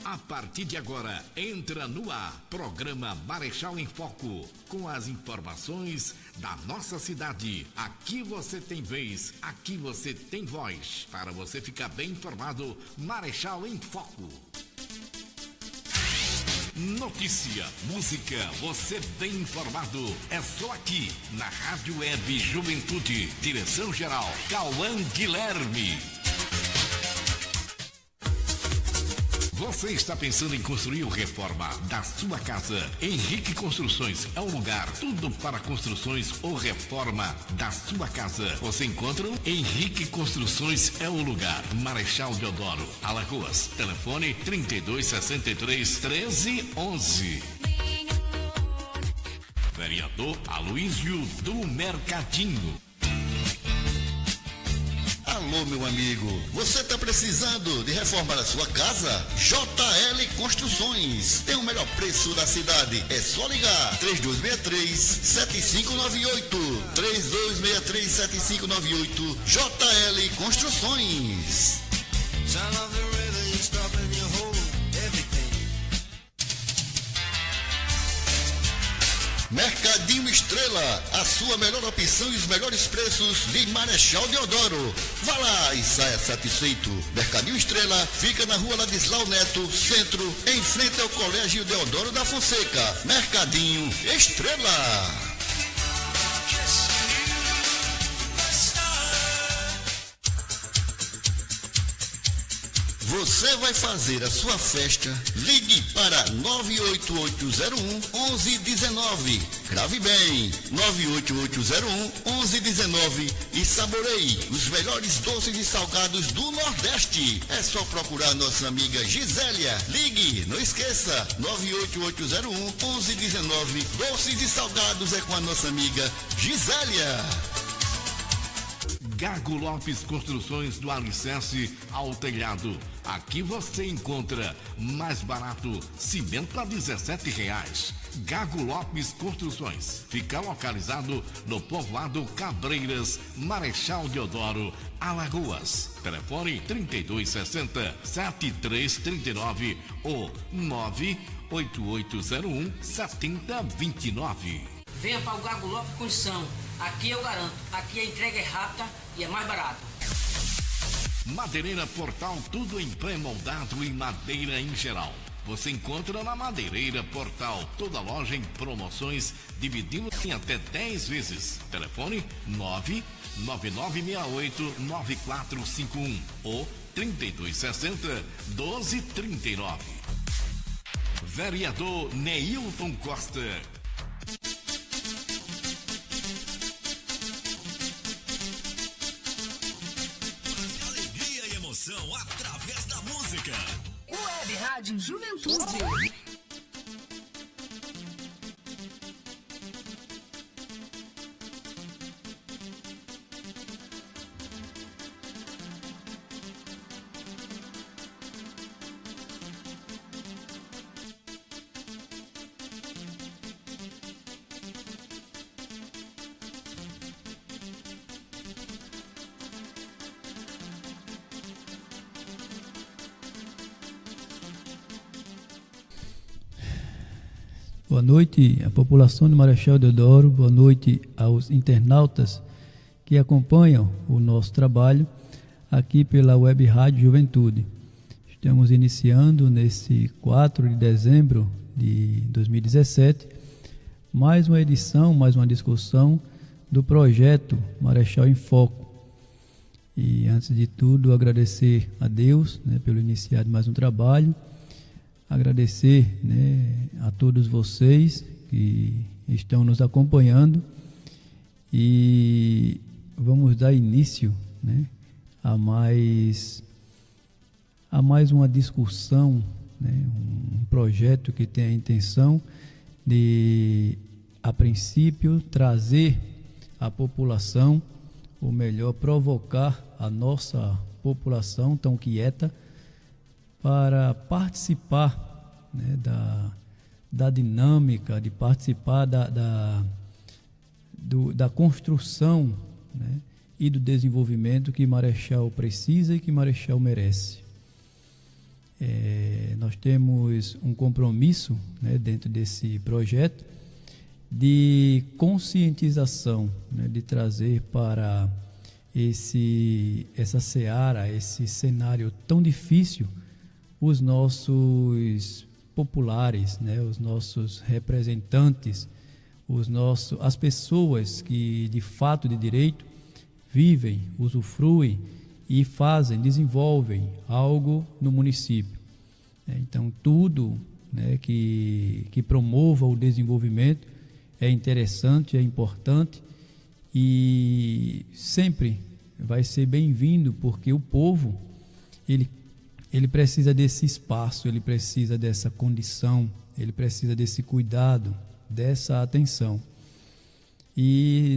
A partir de agora, entra no ar, programa Marechal em Foco, com as informações da nossa cidade. Aqui você tem vez, aqui você tem voz. Para você ficar bem informado, Marechal em Foco. Notícia, música, você bem informado. É só aqui, na Rádio Web Juventude. Direção-geral, Cauã Guilherme. Você está pensando em construir ou reforma da sua casa? Henrique Construções é o lugar. Tudo para construções ou reforma da sua casa. Você encontra Henrique Construções é o lugar. Marechal Deodoro, Alagoas. Telefone 3263-1311. Vereador Aloísio do Mercadinho. Alô, meu amigo, você está precisando de reformar a sua casa? JL Construções tem o melhor preço da cidade. É só ligar 3263-7598. 3263-7598. JL Construções. Mercadinho Estrela, a sua melhor opção e os melhores preços de Marechal Deodoro. Vá lá e saia satisfeito. Mercadinho Estrela fica na rua Ladislau Neto, centro, em frente ao Colégio Deodoro da Fonseca. Mercadinho Estrela. Você vai fazer a sua festa? Ligue para 98801-1119. Grave bem, 98801-1119 e saboreie os melhores doces e salgados do Nordeste. É só procurar nossa amiga Gisélia. Ligue, não esqueça, 98801-1119. Doces e salgados é com a nossa amiga Gisélia. Gago Lopes Construções, do alicerce ao telhado. Aqui você encontra mais barato, cimento a R$17. Gago Lopes Construções fica localizado no povoado Cabreiras, Marechal Deodoro, Alagoas. Telefone 3260-7339 ou 98801-7029. Venha para o Gago Lopes Construção. Aqui eu garanto, aqui a entrega é rápida e é mais barato. Madeireira Portal, tudo em pré-moldado e madeira em geral. Você encontra na Madeireira Portal, toda loja em promoções, dividindo em até 10 vezes. Telefone 99968-9451 ou 3260-1239. Vereador Neilton Costa. Através da música. Web Rádio Juventude. Boa noite à população de Marechal Deodoro, boa noite aos internautas que acompanham o nosso trabalho aqui pela Web Rádio Juventude. Estamos iniciando nesse 4 de dezembro de 2017 mais uma edição, mais uma discussão do projeto Marechal em Foco. E antes de tudo agradecer a Deus, pelo iniciar de mais um trabalho. Agradecer a todos vocês que estão nos acompanhando e vamos dar início a mais uma discussão, um projeto que tem a intenção de, a princípio, trazer à população, ou melhor, provocar a nossa população tão quieta para participar da dinâmica, de participar da construção e do desenvolvimento que Marechal precisa e que Marechal merece. nós temos um compromisso, né, dentro desse projeto de conscientização, né, de trazer para essa seara, esse cenário tão difícil, os nossos populares, né, os nossos representantes, as pessoas que de fato de direito vivem, usufruem e desenvolvem algo no município. Então tudo, né, que promova o desenvolvimento é interessante, é importante e sempre vai ser bem-vindo, porque o povo ele precisa desse espaço, ele precisa dessa condição, ele precisa desse cuidado, dessa atenção. E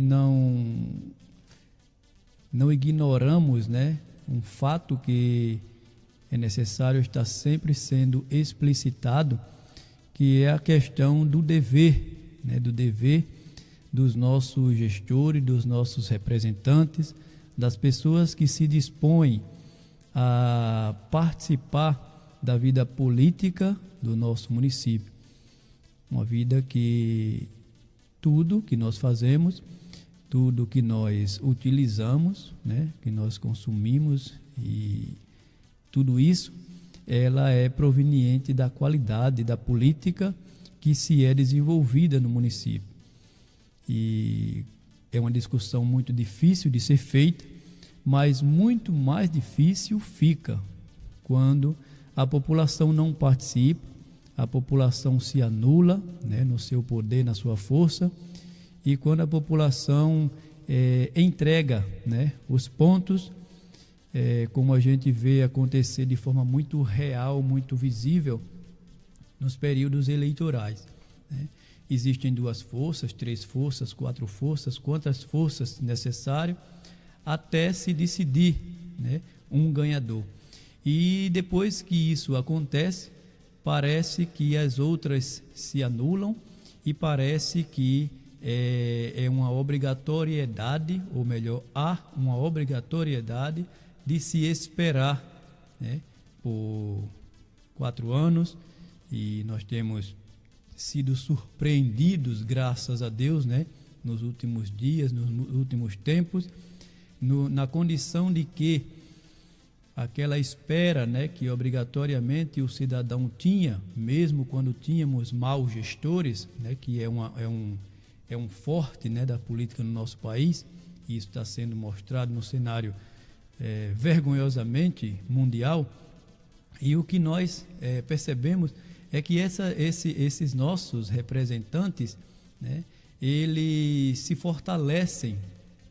não ignoramos, né, um fato que é necessário estar sempre sendo explicitado, que é a questão do dever, né, do dever dos nossos gestores, dos nossos representantes, das pessoas que se dispõem a participar da vida política do nosso município. Uma vida que tudo que nós fazemos, tudo que nós utilizamos, né, que nós consumimos, e tudo isso, ela é proveniente da qualidade da política que se é desenvolvida no município. E é uma discussão muito difícil de ser feita, mas muito mais difícil fica quando a população não participa, a população se anula, né, no seu poder, na sua força, e quando a população entrega, né, os pontos, como a gente vê acontecer de forma muito real, muito visível nos períodos eleitorais, né? Existem 2 forças, 3 forças, 4 forças, quantas forças necessário até se decidir, né, um ganhador. E depois que isso acontece, parece que as outras se anulam e parece que é uma obrigatoriedade, ou melhor, há uma obrigatoriedade de se esperar, né, por 4 anos, e nós temos sido surpreendidos, graças a Deus, né, nos últimos dias, nos últimos tempos, na condição de que aquela espera, né, que obrigatoriamente o cidadão tinha, mesmo quando tínhamos maus gestores, né, que é um forte, né, da política no nosso país, e isso está sendo mostrado no cenário vergonhosamente mundial. E o que nós percebemos é que esses nossos representantes, né, eles se fortalecem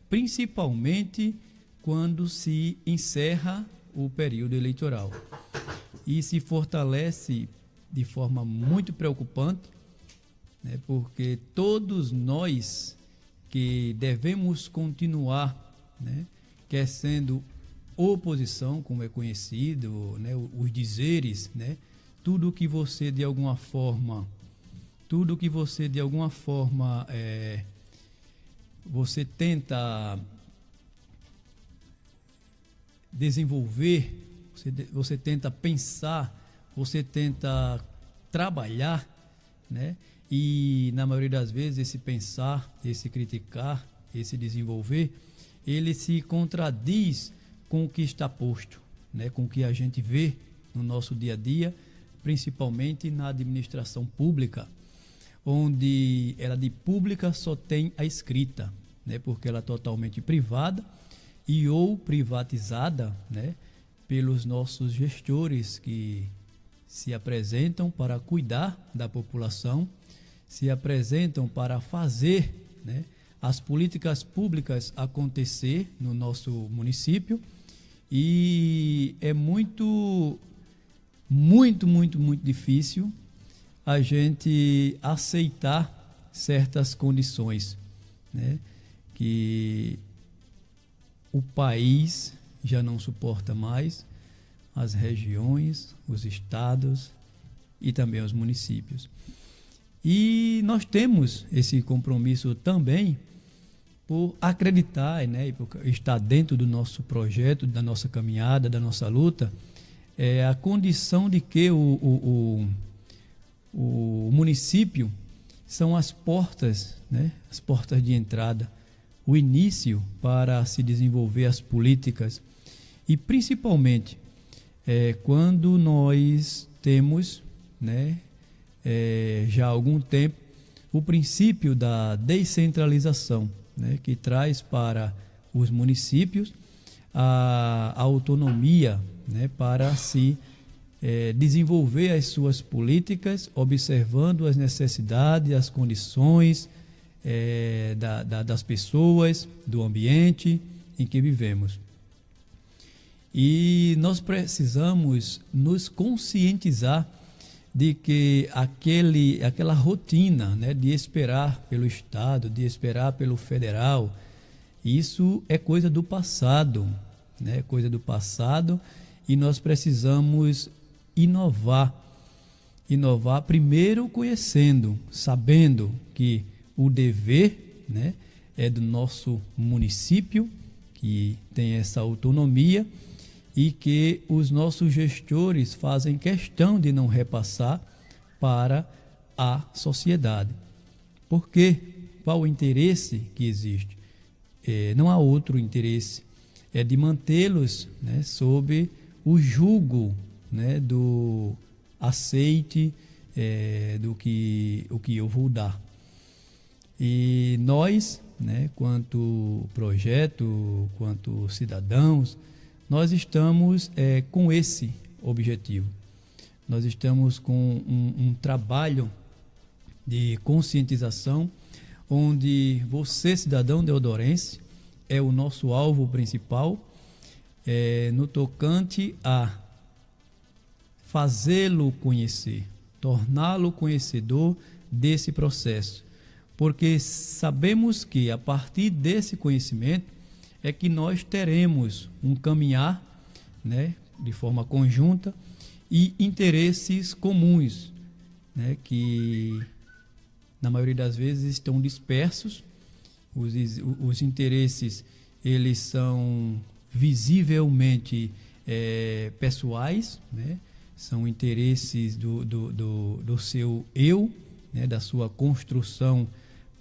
principalmente quando se encerra o período eleitoral, e se fortalece de forma muito preocupante, né, porque todos nós que devemos continuar, né, quer sendo oposição, como é conhecido, né, os dizeres, né, tudo que você de alguma forma você tenta desenvolver, você tenta pensar, você tenta trabalhar, né? E na maioria das vezes esse pensar, esse criticar, esse desenvolver, ele se contradiz com o que está posto, né? Com o que a gente vê no nosso dia a dia, principalmente na administração pública, onde ela de pública só tem a escrita, né? Porque ela é totalmente privada e ou privatizada, né, pelos nossos gestores que se apresentam para cuidar da população, se apresentam para fazer, né, as políticas públicas acontecer no nosso município, e é muito difícil a gente aceitar certas condições, né, que o país já não suporta mais, as regiões, os estados e também os municípios. E nós temos esse compromisso também por acreditar, né, e por estar dentro do nosso projeto, da nossa caminhada, da nossa luta, a condição de que o município são as portas, né? As portas de entrada, o início para se desenvolver as políticas e principalmente quando nós temos, né, já há algum tempo o princípio da descentralização, né, que traz para os municípios a autonomia, né, para se desenvolver as suas políticas, observando as necessidades, as condições das pessoas, do ambiente em que vivemos. E nós precisamos nos conscientizar de que aquela rotina, né, de esperar pelo Estado, de esperar pelo federal, isso é coisa do passado, né, coisa do passado, e nós precisamos inovar primeiro conhecendo, sabendo que o dever, né, é do nosso município, que tem essa autonomia, e que os nossos gestores fazem questão de não repassar para a sociedade. Por quê? Qual o interesse que existe? Não há outro interesse, é de mantê-los, né, sob o jugo, né, do aceite do que eu vou dar. E nós, né, quanto projeto, quanto cidadãos, nós estamos com esse objetivo. Nós estamos com um trabalho de conscientização, onde você, cidadão deodorense, é o nosso alvo principal, no tocante a fazê-lo conhecer, torná-lo conhecedor desse processo. Porque sabemos que a partir desse conhecimento é que nós teremos um caminhar, né, de forma conjunta e interesses comuns, né, que na maioria das vezes estão dispersos. Os interesses, eles são visivelmente pessoais, né, são interesses do seu eu, né, da sua construção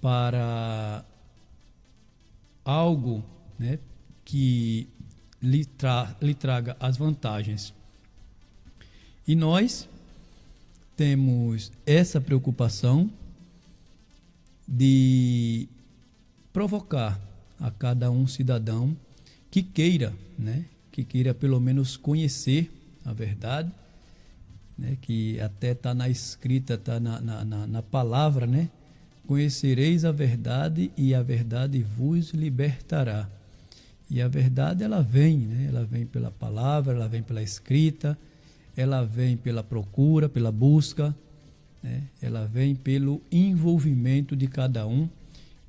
para algo, né, que lhe traga as vantagens. E nós temos essa preocupação de provocar a cada um cidadão que queira, né, que queira pelo menos conhecer a verdade, né, que até está na escrita, está na palavra, né? Conhecereis a verdade e a verdade vos libertará. E a verdade, ela vem, né? Ela vem pela palavra, ela vem pela escrita, ela vem pela procura, pela busca, né? Ela vem pelo envolvimento de cada um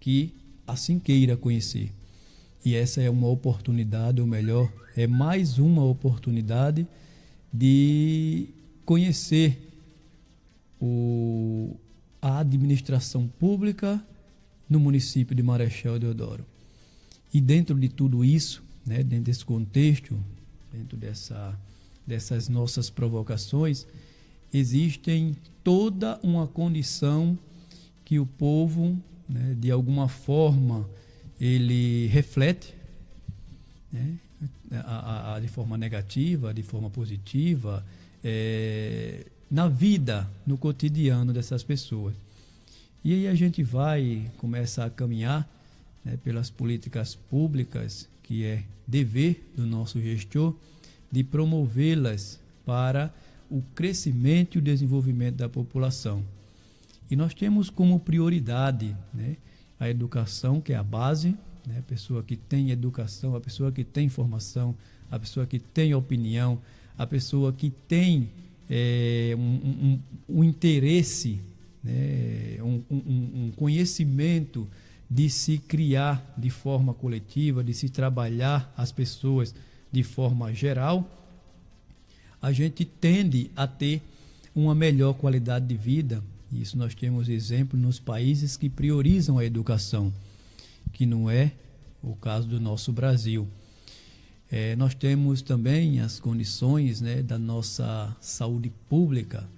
que assim queira conhecer. E essa é uma oportunidade, ou melhor, é mais uma oportunidade de conhecer a administração pública no município de Marechal Deodoro. E dentro de tudo isso, né, dentro desse contexto, dentro dessas nossas provocações, existem toda uma condição que o povo, né, de alguma forma, ele reflete, né, de forma negativa, de forma positiva, na vida, no cotidiano dessas pessoas. E aí a gente vai começar a caminhar, né, pelas políticas públicas, que é dever do nosso gestor, de promovê-las para o crescimento e o desenvolvimento da população. E nós temos como prioridade, né, a educação, que é a base, né, a pessoa que tem educação, a pessoa que tem formação, a pessoa que tem opinião, a pessoa que tem um interesse, né, um conhecimento de se criar de forma coletiva, de se trabalhar as pessoas de forma geral, a gente tende a ter uma melhor qualidade de vida. Isso nós temos exemplo nos países que priorizam a educação, que não é o caso do nosso Brasil. Nós temos também as condições, né, da nossa saúde pública,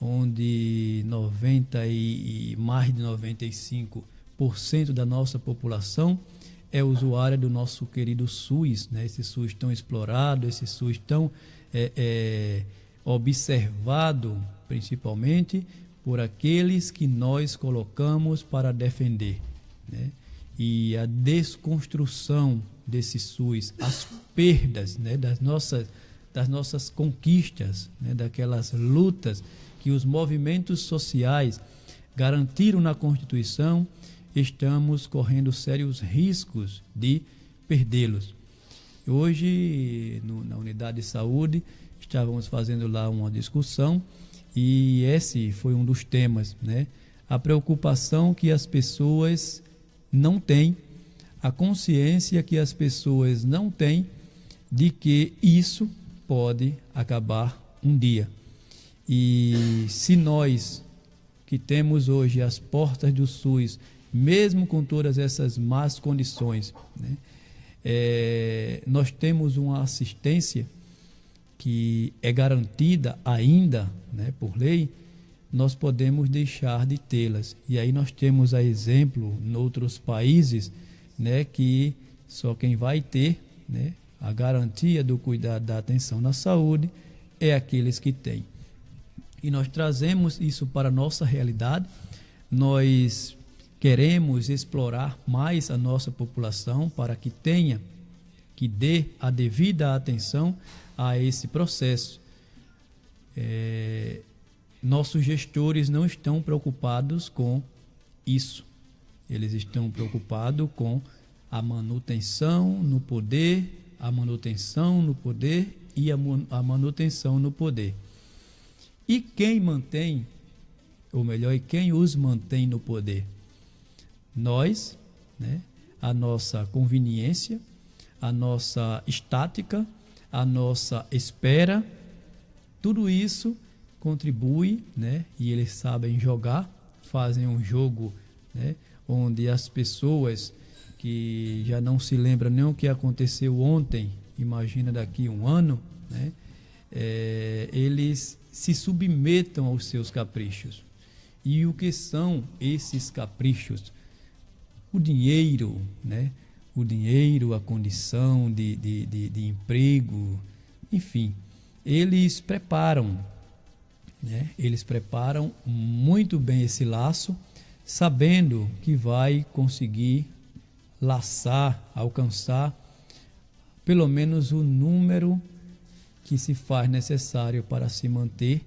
onde mais de 95% da nossa população é usuária do nosso querido SUS, né? Esse SUS tão explorado, esse SUS tão observado, principalmente por aqueles que nós colocamos para defender, né? E a desconstrução desse SUS, as perdas, né, das nossas conquistas, né, daquelas lutas que os movimentos sociais garantiram na Constituição, estamos correndo sérios riscos de perdê-los. Hoje, na unidade de saúde, estávamos fazendo lá uma discussão e esse foi um dos temas, né? A preocupação que as pessoas não têm, a consciência que as pessoas não têm de que isso pode acabar um dia. E se nós que temos hoje as portas do SUS, mesmo com todas essas más condições, né, nós temos uma assistência que é garantida ainda, né, por lei, nós podemos deixar de tê-las. E aí nós temos a exemplo em outros países, né, que só quem vai ter, né, a garantia do cuidado da atenção na saúde é aqueles que têm. E nós trazemos isso para a nossa realidade. Nós queremos explorar mais a nossa população para que dê a devida atenção a esse processo. Nossos gestores não estão preocupados com isso. Eles estão preocupados com a manutenção no poder, e a manutenção no poder. E quem mantém, ou melhor, quem os mantém no poder? Nós, né? A nossa conveniência, a nossa estática, a nossa espera, tudo isso contribui, né? E eles sabem jogar, fazem um jogo, né, onde as pessoas que já não se lembram nem o que aconteceu ontem, imagina daqui um ano, né, eles se submetam aos seus caprichos. E o que são esses caprichos? O dinheiro, né? O dinheiro, a condição de emprego, enfim, eles preparam, né? Eles preparam muito bem esse laço, sabendo que vai conseguir laçar, alcançar pelo menos o número que se faz necessário para se manter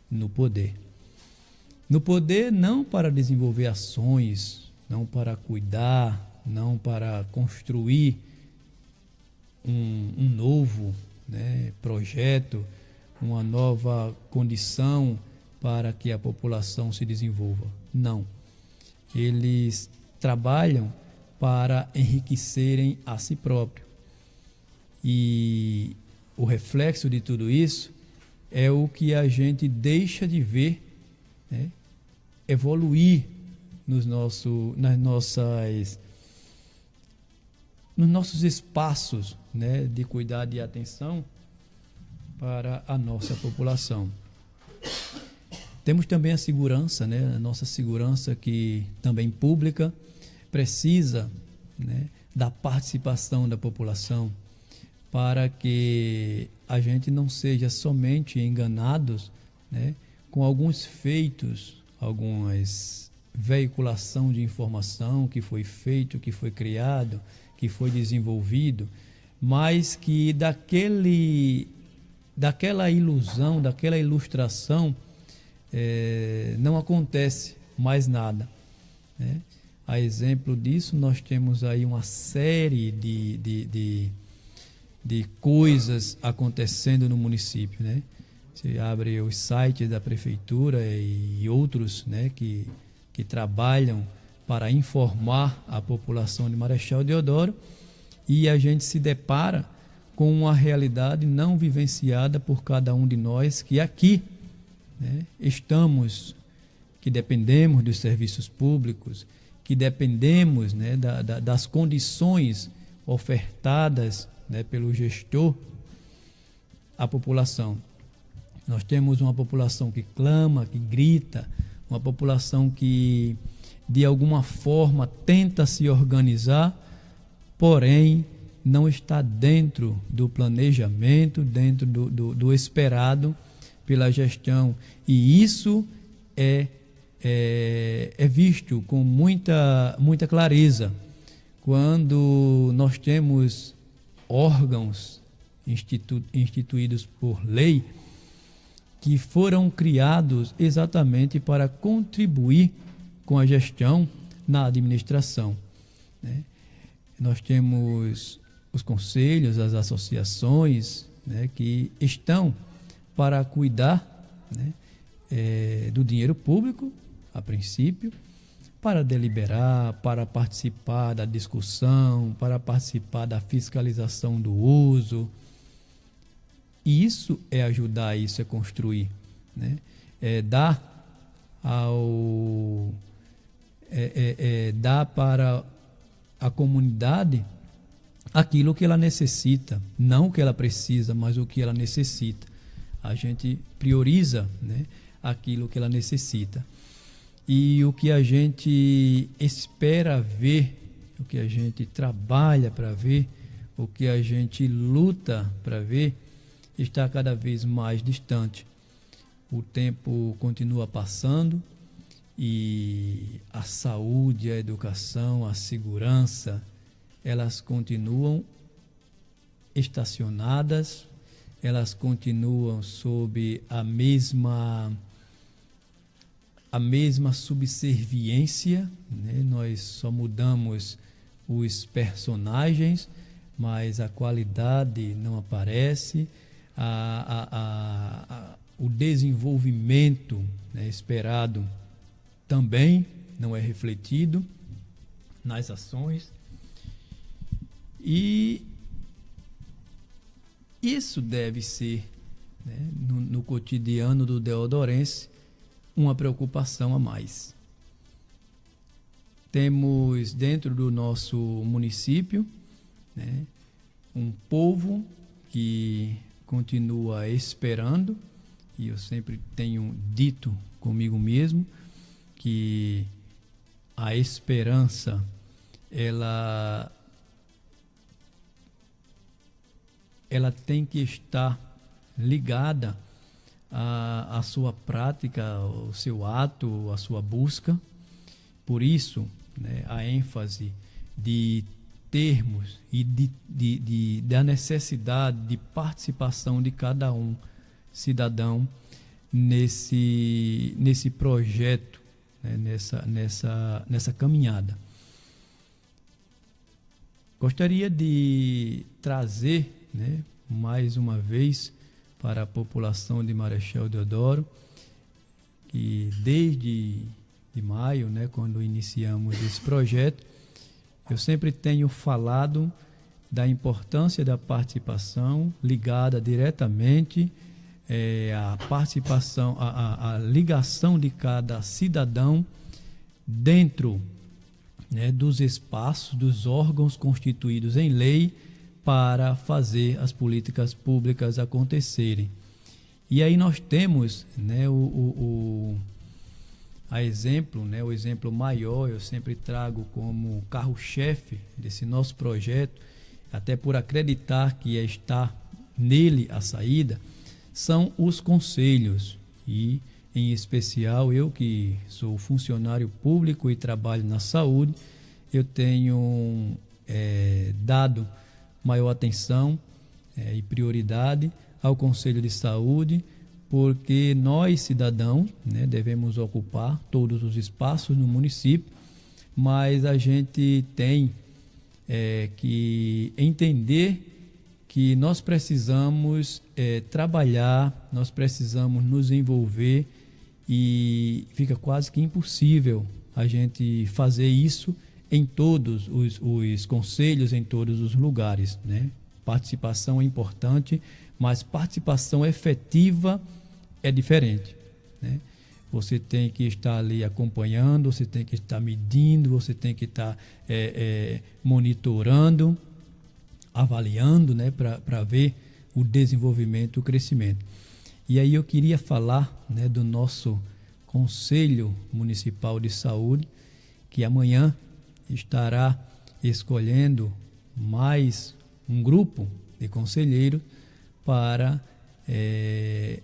no poder. No poder não para desenvolver ações, não para cuidar, não para construir um novo, né, projeto, uma nova condição para que a população se desenvolva. Não. Eles trabalham para enriquecerem a si próprio. E o reflexo de tudo isso é o que a gente deixa de ver, né, evoluir nos nossos espaços, né, de cuidado e atenção para a nossa população. Temos também a segurança, né, a nossa segurança que também pública precisa, né, da participação da população para que a gente não seja somente enganados, né, com alguns feitos, algumas veiculação de informação que foi feito, que foi criado, que foi desenvolvido, mas que daquela ilusão, daquela ilustração, não acontece mais nada, né? A exemplo disso, nós temos aí uma série de coisas acontecendo no município, né? Você abre os sites da prefeitura e outros, né, que trabalham para informar a população de Marechal Deodoro, e a gente se depara com uma realidade não vivenciada por cada um de nós que aqui, né, estamos, que dependemos dos serviços públicos, que dependemos, né, das condições ofertadas né, pelo gestor à população. Nós temos uma população que clama, que grita, uma população que de alguma forma tenta se organizar, porém não está dentro do planejamento, dentro do esperado pela gestão. E isso é visto com muita clareza quando nós temos órgãos instituídos por lei que foram criados exatamente para contribuir com a gestão na administração, né? Nós temos os conselhos, as associações, né, que estão para cuidar, né, do dinheiro público, a princípio, para deliberar, para participar da discussão, para participar da fiscalização do uso. E isso é ajudar, isso é construir, né? Dar para a comunidade aquilo que ela necessita, não o que ela precisa, mas o que ela necessita. A gente prioriza, né, aquilo que ela necessita. E o que a gente espera ver, o que a gente trabalha para ver, o que a gente luta para ver, está cada vez mais distante. O tempo continua passando e a saúde, a educação, a segurança, elas continuam estacionadas, elas continuam sob a mesma subserviência, né? Nós só mudamos os personagens, mas a qualidade não aparece, o desenvolvimento, né, esperado também não é refletido nas ações. E isso deve ser, né, no cotidiano do deodorense, uma preocupação a mais. Temos dentro do nosso município, né, um povo que continua esperando, e eu sempre tenho dito comigo mesmo que a esperança ela tem que estar ligada à sua prática, ao seu ato, à sua busca. Por isso, né, a ênfase de termos e da necessidade de participação de cada um cidadão nesse projeto, né, nessa caminhada. Gostaria de trazer, né, mais uma vez para a população de Marechal Deodoro, que desde maio, né, quando iniciamos esse projeto, eu sempre tenho falado da importância da participação ligada diretamente à participação, à ligação de cada cidadão dentro, né, dos espaços, dos órgãos constituídos em lei para fazer as políticas públicas acontecerem. E aí nós temos, né, o exemplo maior, eu sempre trago como carro-chefe desse nosso projeto, até por acreditar que está nele a saída, são os conselhos. E, em especial, eu que sou funcionário público e trabalho na saúde, eu tenho dado maior atenção e prioridade ao Conselho de Saúde, porque nós, cidadãos, né, devemos ocupar todos os espaços no município, mas a gente tem que entender que nós precisamos trabalhar, nós precisamos nos envolver, e fica quase que impossível a gente fazer isso em todos os conselhos, em todos os lugares, né? Participação é importante, mas participação efetiva é diferente, né? Você tem que estar ali acompanhando, você tem que estar medindo, você tem que estar monitorando avaliando, né, para ver o desenvolvimento, o crescimento. E aí eu queria falar, né, do nosso Conselho Municipal de Saúde, que amanhã estará escolhendo mais um grupo de conselheiros para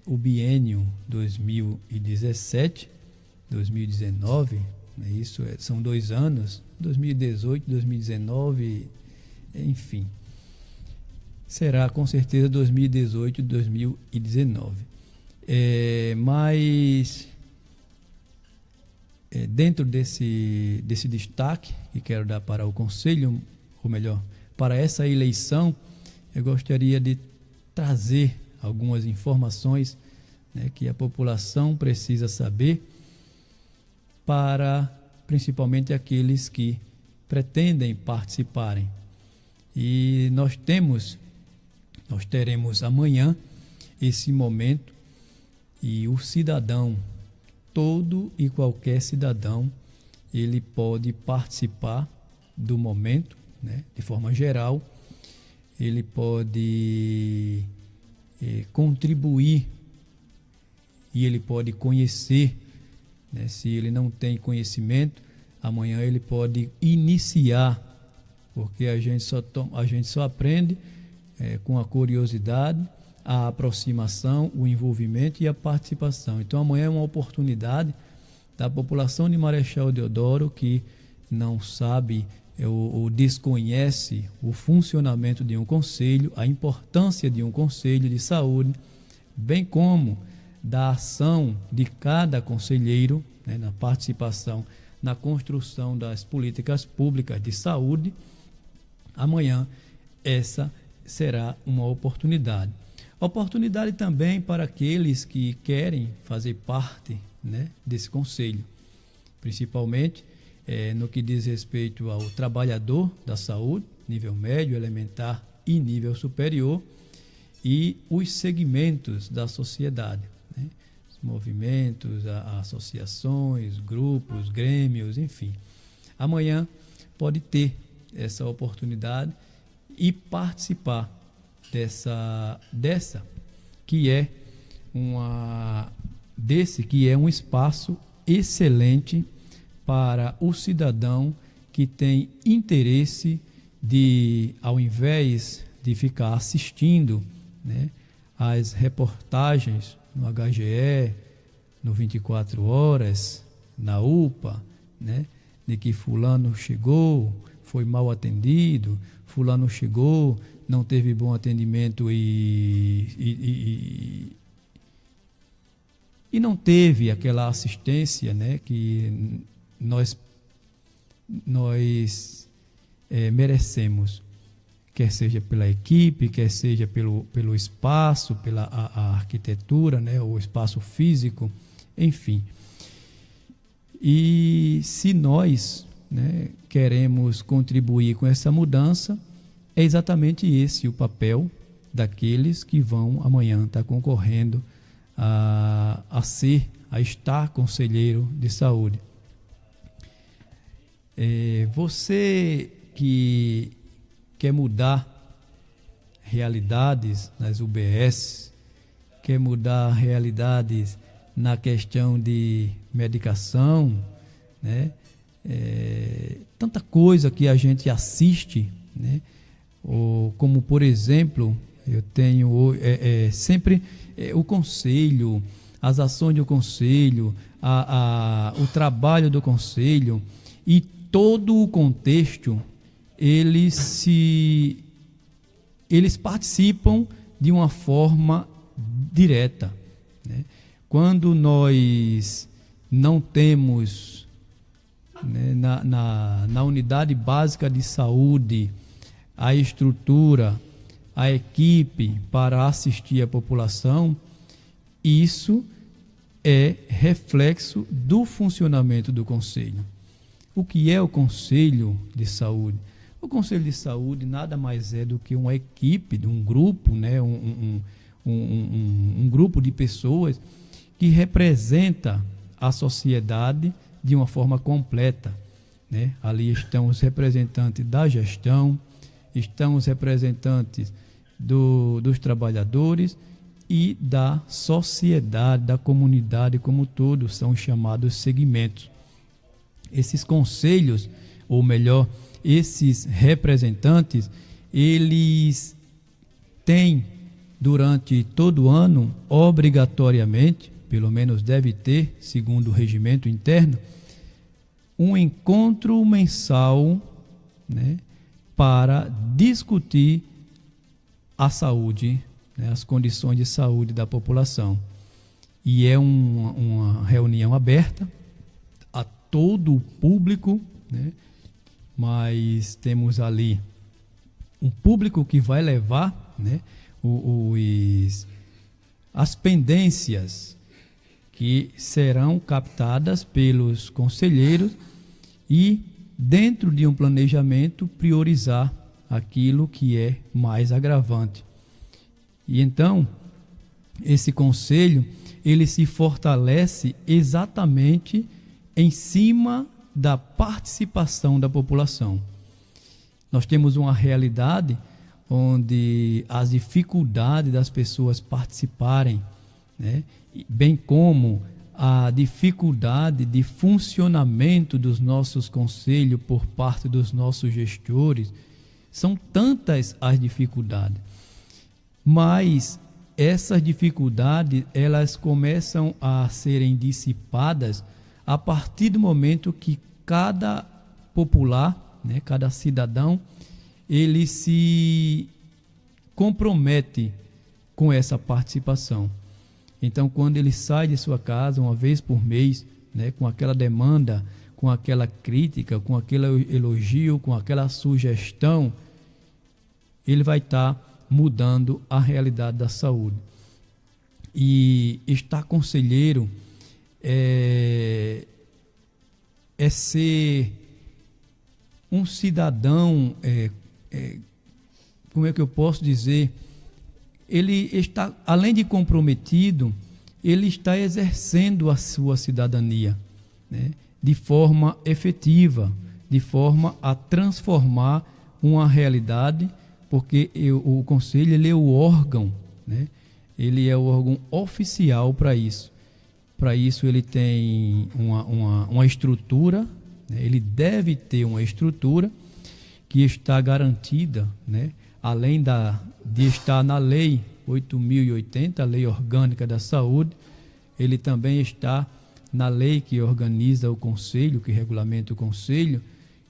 o biênio 2017-2019, né, são 2 anos, 2018, 2019, enfim, será com certeza 2018 e 2019. Mas dentro desse destaque que quero dar para o Conselho, ou melhor, para essa eleição, eu gostaria de trazer algumas informações, né, que a população precisa saber, para principalmente aqueles que pretendem participarem. E nós teremos amanhã esse momento, e o cidadão, todo e qualquer cidadão, ele pode participar do momento, né, de forma geral. Ele pode contribuir e ele pode conhecer, né, se ele não tem conhecimento, amanhã ele pode iniciar, porque a gente só aprende com a curiosidade, a aproximação, o envolvimento e a participação. Então amanhã é uma oportunidade da população de Marechal Deodoro que não sabe ou desconhece o funcionamento de um conselho, a importância de um conselho de saúde, bem como da ação de cada conselheiro, né, na participação na construção das políticas públicas de saúde. Amanhã essa será uma oportunidade. Oportunidade também para aqueles que querem fazer parte, né, desse conselho, principalmente no que diz respeito ao trabalhador da saúde, nível médio, elementar e nível superior, e os segmentos da sociedade, né, os movimentos, associações, grupos, grêmios, enfim. Amanhã pode ter essa oportunidade e participar que é um espaço excelente para o cidadão que tem interesse de, ao invés de ficar assistindo, né, as reportagens no HGE, no 24 Horas, na UPA, né, de que fulano chegou, foi mal atendido, fulano chegou, não teve bom atendimento e não teve aquela assistência, né, que nós merecemos, quer seja pela equipe, quer seja pelo espaço, pela a arquitetura, né, o espaço físico, enfim. E se nós, né, queremos contribuir com essa mudança, é exatamente esse o papel daqueles que vão amanhã estar concorrendo a estar conselheiro de saúde. Você que quer mudar realidades nas UBS, quer mudar realidades na questão de medicação, né? Tanta coisa que a gente assiste, né? Como, por exemplo, eu tenho sempre o conselho, as ações do conselho, o trabalho do conselho e todo o contexto, eles participam de uma forma direta, né? Quando nós não temos, né, na unidade básica de saúde a estrutura, a equipe para assistir a população, isso é reflexo do funcionamento do conselho. O que é o Conselho de Saúde? O Conselho de Saúde nada mais é do que uma equipe, um grupo, né, um grupo de pessoas que representa a sociedade de uma forma completa, né? Ali estão os representantes da gestão, estão os representantes dos trabalhadores e da sociedade, da comunidade como todo, são chamados segmentos. Esses conselhos, ou melhor, esses representantes, eles têm durante todo o ano, obrigatoriamente, pelo menos deve ter, segundo o regimento interno, um encontro mensal, né, para discutir a saúde, né, as condições de saúde da população. E é uma reunião aberta a todo o público, né, mas temos ali um público que vai levar, né, as pendências que serão captadas pelos conselheiros e, dentro de um planejamento, priorizar aquilo que é mais agravante. E então, esse conselho, ele se fortalece exatamente em cima da participação da população. Nós temos uma realidade onde as dificuldades das pessoas participarem, né, bem como a dificuldade de funcionamento dos nossos conselhos por parte dos nossos gestores, são tantas as dificuldades. Mas essas dificuldades, elas começam a serem dissipadas a partir do momento que cada popular, né, cada cidadão, ele se compromete com essa participação. Então, quando ele sai de sua casa uma vez por mês, né, com aquela demanda, com aquela crítica, com aquele elogio, com aquela sugestão, ele vai estar mudando a realidade da saúde. E estar conselheiro é ser um cidadão, como é que eu posso dizer? Ele está, além de comprometido, ele está exercendo a sua cidadania, né, de forma efetiva, de forma a transformar uma realidade, porque o conselho, ele é o órgão, né, ele é o órgão oficial para isso. Para isso ele tem uma estrutura, né, ele deve ter uma estrutura que está garantida, né, além de estar na Lei 8.080, a Lei Orgânica da Saúde, ele também está na lei que organiza o Conselho, que regulamenta o Conselho,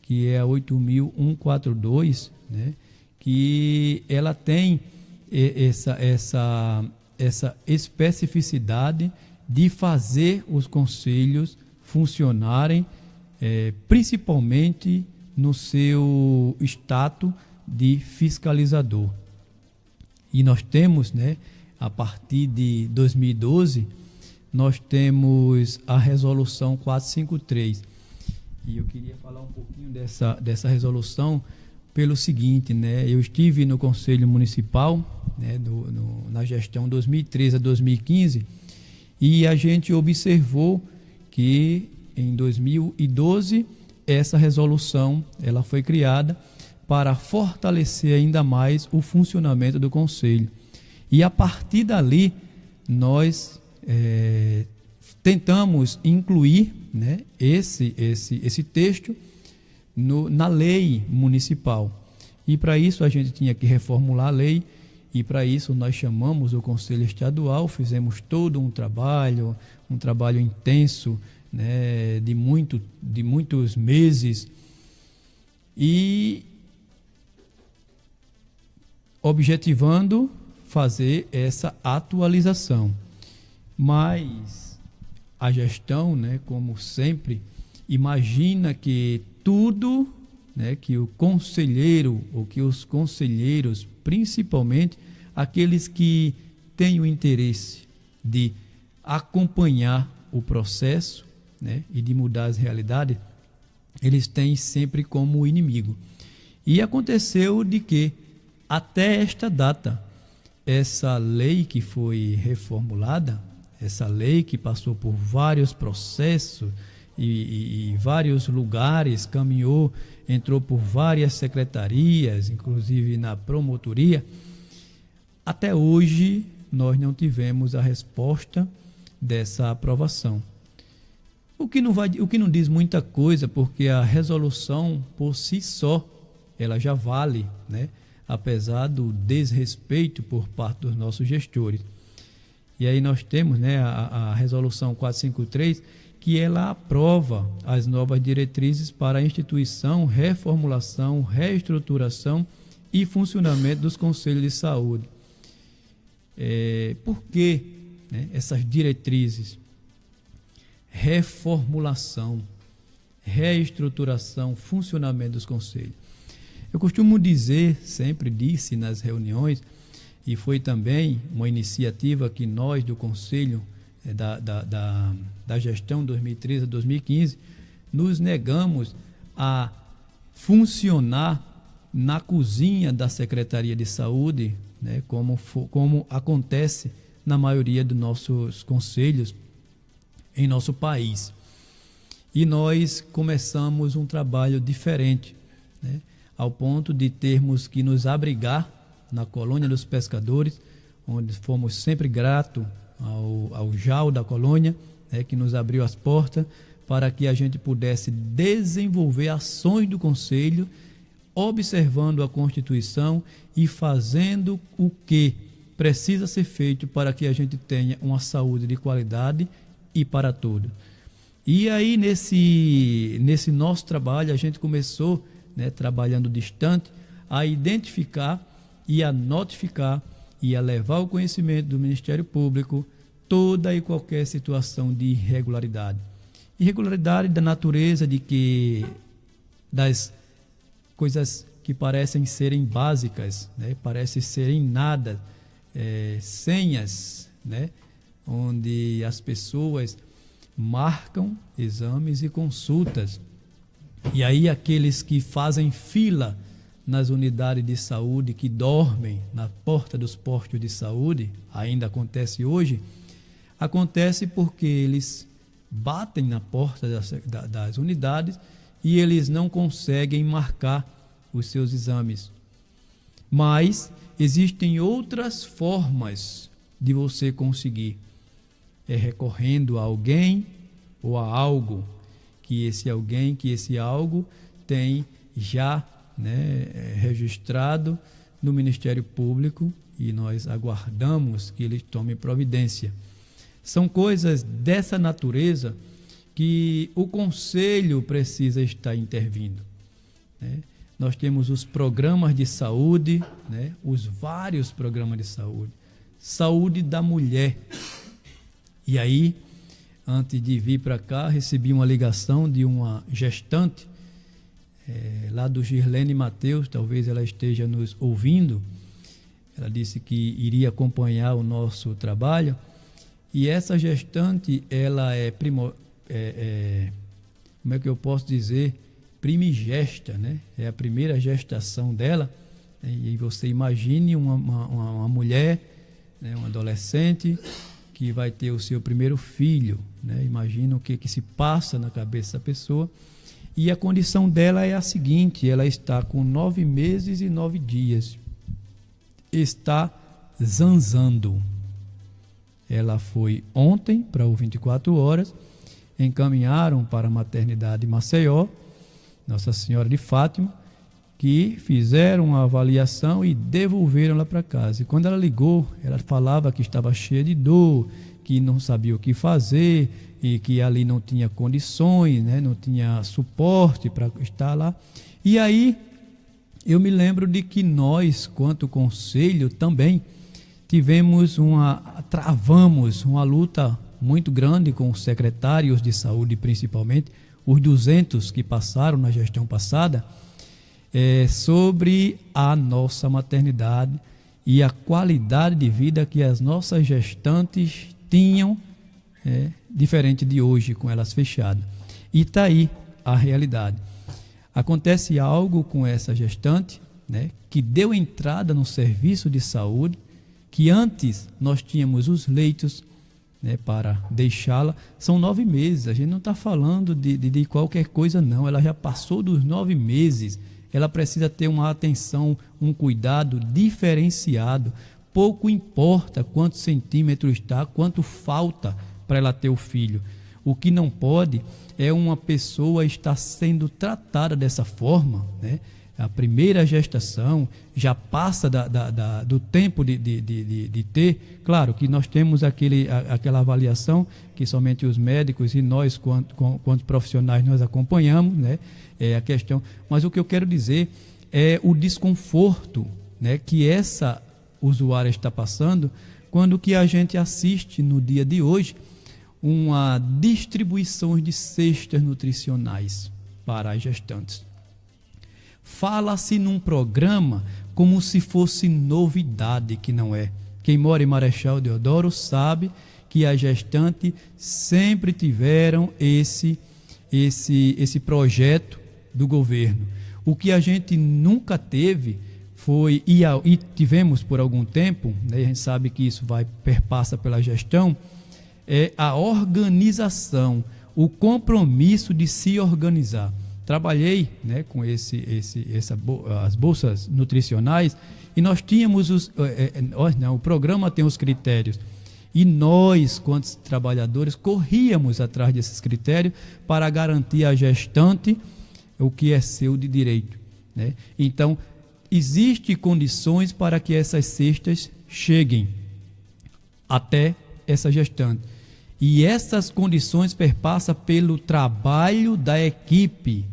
que é a 8.142, né, que ela tem essa especificidade de fazer os conselhos funcionarem, principalmente no seu status de fiscalizador. E nós temos, né, a partir de 2012, nós temos a resolução 453. E eu queria falar um pouquinho dessa resolução pelo seguinte, né, eu estive no Conselho Municipal, né, na gestão 2013 a 2015, e a gente observou que em 2012 essa resolução ela foi criada para fortalecer ainda mais o funcionamento do Conselho. E a partir dali, nós tentamos incluir, né, esse texto na lei municipal. E para isso a gente tinha que reformular a lei, e para isso nós chamamos o Conselho Estadual, fizemos todo um trabalho intenso, né, de muitos meses, e objetivando fazer essa atualização. Mas a gestão, né, como sempre, imagina que tudo, né, que o conselheiro, ou que os conselheiros, principalmente aqueles que têm o interesse de acompanhar o processo, né, e de mudar as realidades, eles têm sempre como inimigo. E aconteceu de que, até esta data, essa lei que foi reformulada, essa lei que passou por vários processos e vários lugares, caminhou, entrou por várias secretarias, inclusive na promotoria. Até hoje, nós não tivemos a resposta dessa aprovação. O que não diz muita coisa, porque a resolução por si só, ela já vale, né? Apesar do desrespeito por parte dos nossos gestores. E aí nós temos, né, a resolução 453, que ela aprova as novas diretrizes para a instituição, reformulação, reestruturação e funcionamento dos conselhos de saúde. Por que, né, essas diretrizes? Reformulação, reestruturação, funcionamento dos conselhos. Eu costumo dizer, sempre disse nas reuniões, e foi também uma iniciativa que nós do Conselho da gestão 2013 a 2015, nos negamos a funcionar na cozinha da Secretaria de Saúde, né, como acontece na maioria dos nossos conselhos em nosso país. E nós começamos um trabalho diferente, né, ao ponto de termos que nos abrigar na colônia dos pescadores, onde fomos sempre gratos ao JAU da colônia, né, que nos abriu as portas para que a gente pudesse desenvolver ações do Conselho, observando a Constituição e fazendo o que precisa ser feito para que a gente tenha uma saúde de qualidade e para todos. E aí, nesse nosso trabalho, a gente começou, né, trabalhando distante, a identificar e a notificar e a levar ao conhecimento do Ministério Público toda e qualquer situação de irregularidade. Irregularidade da natureza das coisas que parecem serem básicas, né, parecem serem nada, senhas, né, onde as pessoas marcam exames e consultas. E aí aqueles que fazem fila nas unidades de saúde, que dormem na porta dos postos de saúde, ainda acontece hoje, acontece porque eles batem na porta das unidades e eles não conseguem marcar os seus exames. Mas existem outras formas de você conseguir. Recorrendo a alguém ou a algo, que esse alguém, que esse algo tem já, né, registrado no Ministério Público, e nós aguardamos que ele tome providência. São coisas dessa natureza que o Conselho precisa estar intervindo, né? Nós temos os programas de saúde, né, os vários programas de saúde, saúde da mulher. E aí, antes de vir para cá, recebi uma ligação de uma gestante, lá do Girlene Mateus, talvez ela esteja nos ouvindo. Ela disse que iria acompanhar o nosso trabalho. E essa gestante, ela como é que eu posso dizer? Primigesta, né? É a primeira gestação dela. E você imagine uma mulher, né, uma adolescente, que vai ter o seu primeiro filho, né? Imagina o que se passa na cabeça da pessoa. E a condição dela é a seguinte: ela está com 9 meses e 9 dias. Está zanzando. Ela foi ontem para o 24 horas, encaminharam para a maternidade Maceió, Nossa Senhora de Fátima, que fizeram uma avaliação e devolveram ela para casa. E quando ela ligou, ela falava que estava cheia de dor, que não sabia o que fazer e que ali não tinha condições, né, não tinha suporte para estar lá. E aí eu me lembro de que nós, quanto conselho, também travamos uma luta muito grande com os secretários de saúde, principalmente os 200 que passaram na gestão passada, sobre a nossa maternidade e a qualidade de vida que as nossas gestantes tinham, diferente de hoje, com elas fechadas. E está aí a realidade. Acontece algo com essa gestante, né, que deu entrada no serviço de saúde, que antes nós tínhamos os leitos, né, para deixá-la, são 9 meses. A gente não está falando de qualquer coisa, não. Ela já passou dos 9 meses. Ela precisa ter uma atenção, um cuidado diferenciado. Pouco importa quantos centímetros está, quanto falta para ela ter o filho. O que não pode é uma pessoa estar sendo tratada dessa forma, né? A primeira gestação já passa do tempo de ter. Claro que nós temos aquela avaliação que somente os médicos e nós, quanto profissionais, nós acompanhamos, né? É a questão. Mas o que eu quero dizer é o desconforto, né, que essa usuária está passando quando que a gente assiste no dia de hoje uma distribuição de cestas nutricionais para as gestantes. Fala-se num programa como se fosse novidade, que não é. Quem mora em Marechal Deodoro sabe que as gestantes sempre tiveram esse projeto do governo. O que a gente nunca teve foi, e tivemos por algum tempo, né, a gente sabe que isso perpassa pela gestão, é a organização, o compromisso de se organizar. Trabalhei, né, com as bolsas nutricionais e nós tínhamos o programa tem os critérios e nós, quanto trabalhadores, corríamos atrás desses critérios para garantir à gestante o que é seu de direito, né? Então, existem condições para que essas cestas cheguem até essa gestante. E essas condições perpassam pelo trabalho da equipe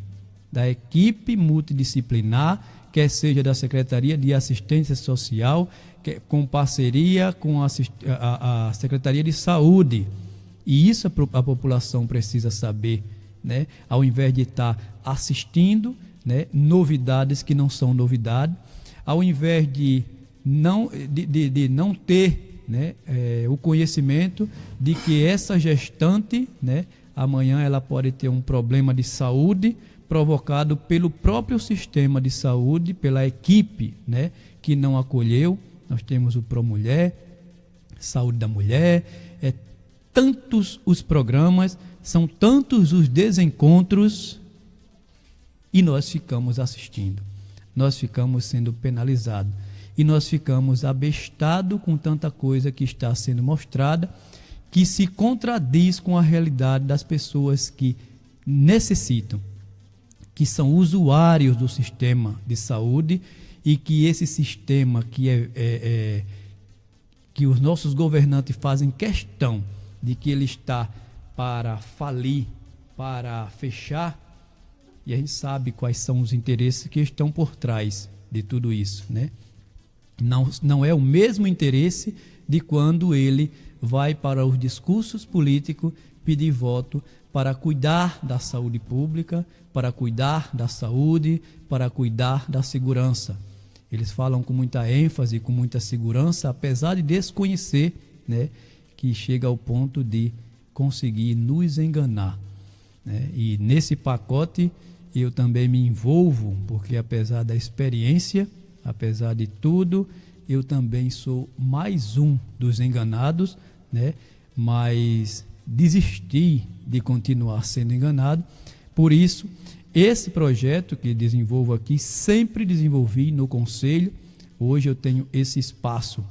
multidisciplinar, quer seja da Secretaria de Assistência Social, com parceria com a Secretaria de Saúde. E isso a população precisa saber, né? Ao invés de estar assistindo, né, novidades que não são novidade, ao invés de não ter, né, o conhecimento de que essa gestante, né, amanhã ela pode ter um problema de saúde provocado pelo próprio sistema de saúde, pela equipe, né, que não acolheu. Nós temos o ProMulher, Saúde da Mulher, tantos os programas, são tantos os desencontros e nós ficamos assistindo, nós ficamos sendo penalizados e nós ficamos abestados com tanta coisa que está sendo mostrada, que se contradiz com a realidade das pessoas que necessitam, que são usuários do sistema de saúde e que esse sistema que os nossos governantes fazem questão de que ele está para falir, para fechar, e a gente sabe quais são os interesses que estão por trás de tudo isso, né? Não é o mesmo interesse de quando ele vai para os discursos políticos pedir voto para cuidar da saúde pública, para cuidar da saúde, para cuidar da segurança. Eles falam com muita ênfase, com muita segurança, apesar de desconhecer, né, que chega ao ponto de conseguir nos enganar, né? E nesse pacote eu também me envolvo, porque apesar da experiência, apesar de tudo, eu também sou mais um dos enganados, né? Mas desisti de continuar sendo enganado. Por isso, esse projeto que desenvolvo aqui, sempre desenvolvi no Conselho. Hoje eu tenho esse espaço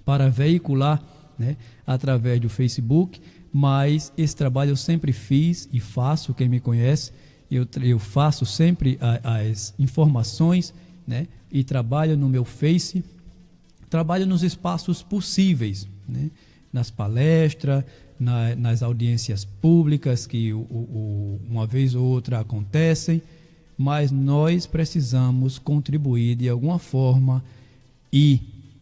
para veicular, né, através do Facebook, mas esse trabalho eu sempre fiz e faço. Quem me conhece, eu faço sempre as informações, né, e trabalho no meu Face, trabalho nos espaços possíveis, né, nas palestras, nas audiências públicas que uma vez ou outra acontecem, mas nós precisamos contribuir de alguma forma e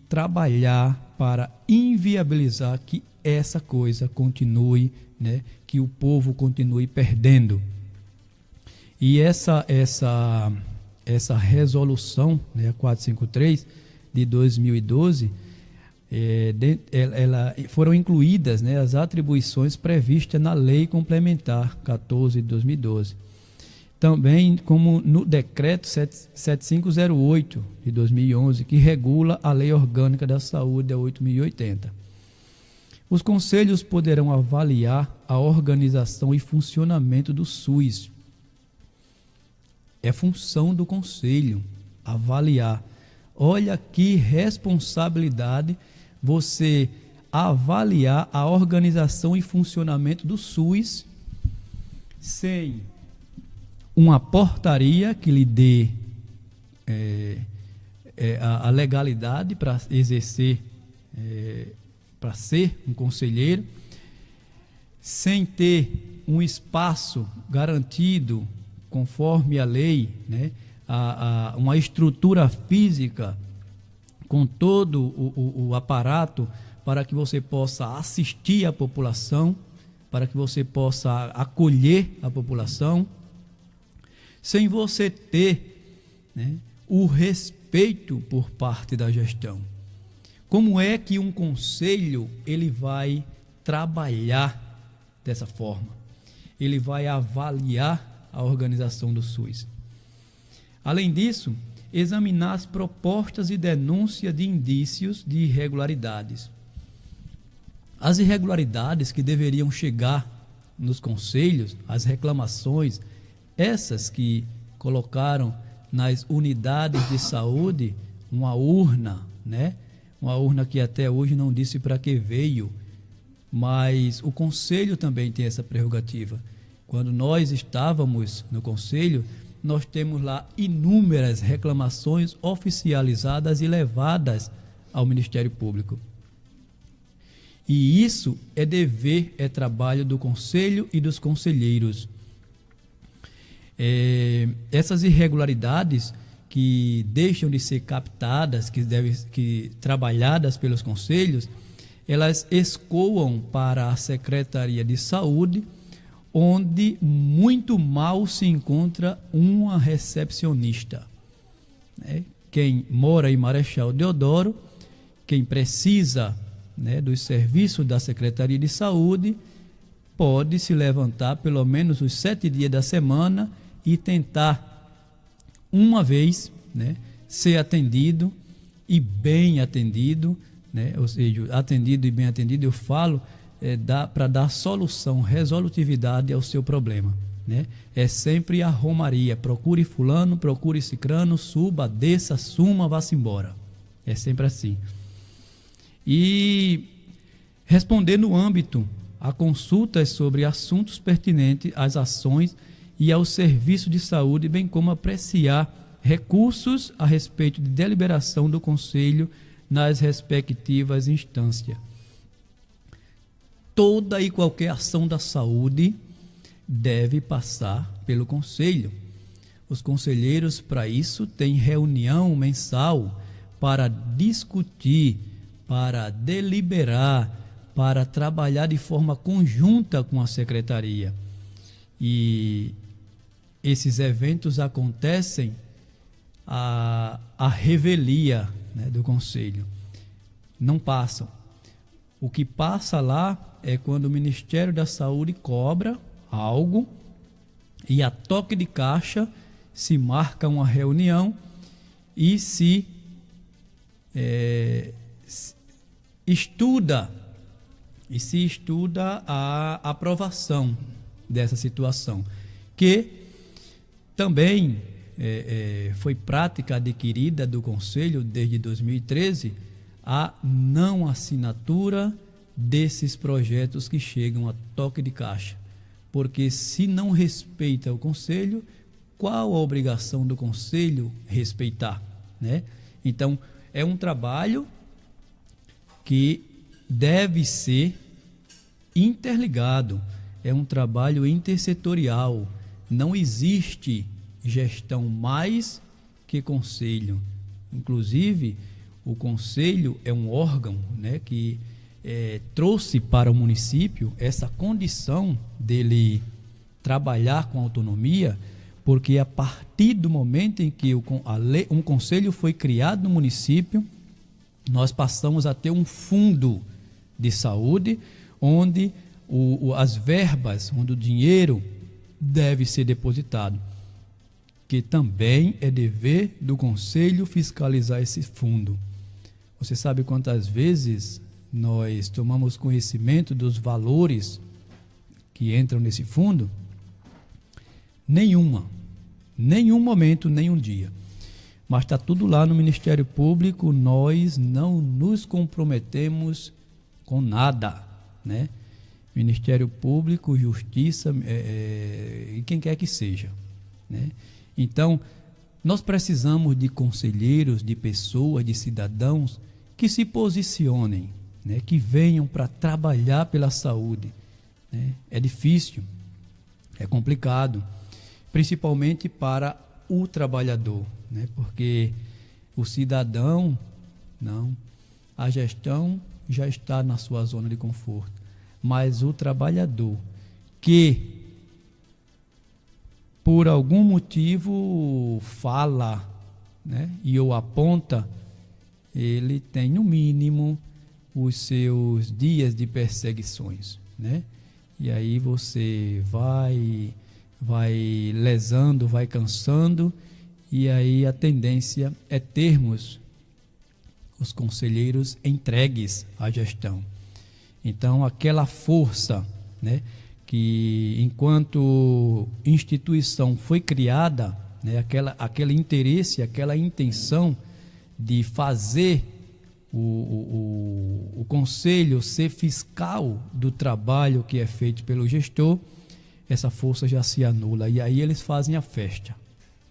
trabalhar para inviabilizar que essa coisa continue, né, que o povo continue perdendo. E essa resolução, né, 453 de 2012, foram incluídas, né, as atribuições previstas na Lei Complementar 14 de 2012. Também como no Decreto 7508 de 2011, que regula a Lei Orgânica da Saúde, a 8.080. Os conselhos poderão avaliar a organização e funcionamento do SUS. É função do conselho avaliar. Olha que responsabilidade você avaliar a organização e funcionamento do SUS sem uma portaria que lhe dê a legalidade para exercer, para ser um conselheiro, sem ter um espaço garantido conforme a lei, né? Uma estrutura física com todo o aparato para que você possa assistir a população, para que você possa acolher a população, sem você ter, né, o respeito por parte da gestão. Como é que um conselho ele vai trabalhar dessa forma? Ele vai avaliar a organização do SUS. Além disso, examinar as propostas e denúncia de indícios de irregularidades. As irregularidades que deveriam chegar nos conselhos, as reclamações, essas que colocaram nas unidades de saúde uma urna, né? Uma urna que até hoje não disse para que veio, mas o conselho também tem essa prerrogativa. Quando nós estávamos no conselho, nós temos lá inúmeras reclamações oficializadas e levadas ao Ministério Público. E isso é dever, é trabalho do conselho e dos conselheiros. Essas irregularidades que deixam de ser captadas, que trabalhadas pelos conselhos, elas escoam para a Secretaria de Saúde, onde muito mal se encontra uma recepcionista. Quem mora em Marechal Deodoro, quem precisa, né, dos serviços da Secretaria de Saúde, pode se levantar pelo menos os 7 dias da semana e tentar uma vez, né, ser atendido e bem atendido, né, ou seja, atendido e bem atendido, eu falo, para dar solução, resolutividade ao seu problema, né? É sempre a romaria, procure fulano, procure cicrano, suba, desça, suma, vá-se embora. É sempre assim. E responder no âmbito a consultas sobre assuntos pertinentes às ações e ao serviço de saúde, bem como apreciar recursos a respeito de deliberação do Conselho nas respectivas instâncias. Toda e qualquer ação da saúde deve passar pelo Conselho. Os conselheiros, para isso, têm reunião mensal para discutir, para deliberar, para trabalhar de forma conjunta com a Secretaria. E esses eventos acontecem à revelia, né, do Conselho. Não passam. O que passa lá é quando o Ministério da Saúde cobra algo e a toque de caixa se marca uma reunião e se estuda a aprovação dessa situação, que também foi prática adquirida do Conselho desde 2013, a não assinatura desses projetos que chegam a toque de caixa. Porque se não respeita o Conselho, qual a obrigação do Conselho respeitar, né? Então, é um trabalho que deve ser interligado, é um trabalho intersetorial. Não existe gestão mais que conselho. Inclusive, o conselho é um órgão, né, que trouxe para o município essa condição dele trabalhar com autonomia, porque a partir do momento em que um conselho foi criado no município, nós passamos a ter um fundo de saúde, onde as verbas, onde o dinheiro deve ser depositado, que também é dever do conselho fiscalizar esse fundo. Você sabe quantas vezes nós tomamos conhecimento dos valores que entram nesse fundo, nenhum momento, nenhum dia. Mas está tudo lá no Ministério Público, nós não nos comprometemos com nada, né? Ministério Público, Justiça e quem quer que seja, né? Então, nós precisamos de conselheiros, de pessoas, de cidadãos que se posicionem, né? Que venham para trabalhar pela saúde, né? É difícil, é complicado, principalmente para o trabalhador, né? Porque o cidadão, não, a gestão já está na sua zona de conforto, mas o trabalhador que por algum motivo fala, né, e ou aponta, ele tem no mínimo os seus dias de perseguições, né? E aí você vai lesando, vai cansando, e aí a tendência é termos os conselheiros entregues à gestão. Então, aquela força, né, que enquanto instituição foi criada, né, aquele interesse, aquela intenção de fazer o conselho ser fiscal do trabalho que é feito pelo gestor, essa força já se anula, e aí eles fazem a festa,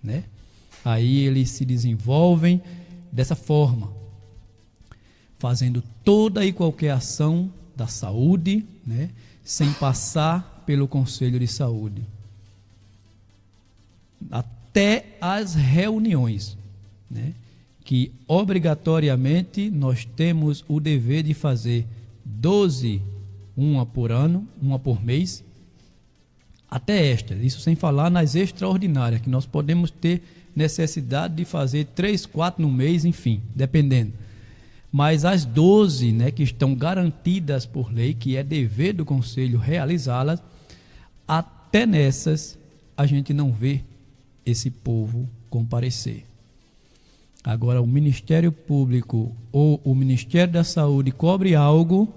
né? Aí eles se desenvolvem dessa forma, fazendo toda e qualquer ação da saúde, né, sem passar pelo Conselho de Saúde. Até as reuniões, né, que obrigatoriamente nós temos o dever de fazer 12, uma por ano, uma por mês, até estas, isso sem falar nas extraordinárias, que nós podemos ter necessidade de fazer 3, 4 no mês, enfim, dependendo. Mas as 12, né, que estão garantidas por lei, que é dever do Conselho realizá-las, até nessas a gente não vê esse povo comparecer. Agora, o Ministério Público ou o Ministério da Saúde cobre algo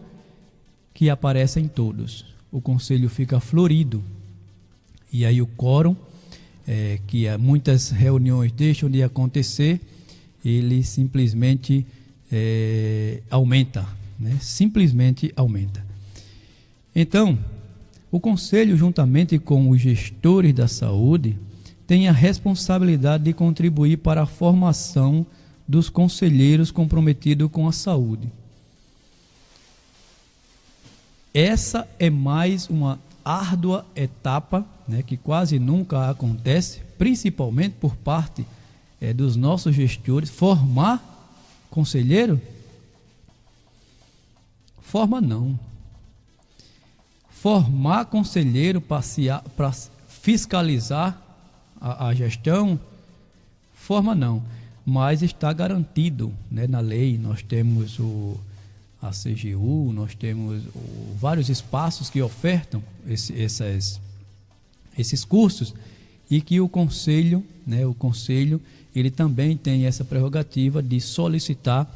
que aparece em todos. O Conselho fica florido. E aí o quórum, que muitas reuniões deixam de acontecer, ele simplesmente aumenta, né? Simplesmente aumenta. Então, o Conselho, juntamente com os gestores da saúde, tem a responsabilidade de contribuir para a formação dos conselheiros comprometidos com a saúde. Essa é mais uma árdua etapa, né, que quase nunca acontece, principalmente por parte dos nossos gestores. Formar conselheiro? Forma não. Formar conselheiro para fiscalizar a gestão? Forma não. Mas está garantido, né, na lei. Nós temos a CGU, nós temos vários espaços que ofertam esses cursos, e que o conselho, né, ele também tem essa prerrogativa de solicitar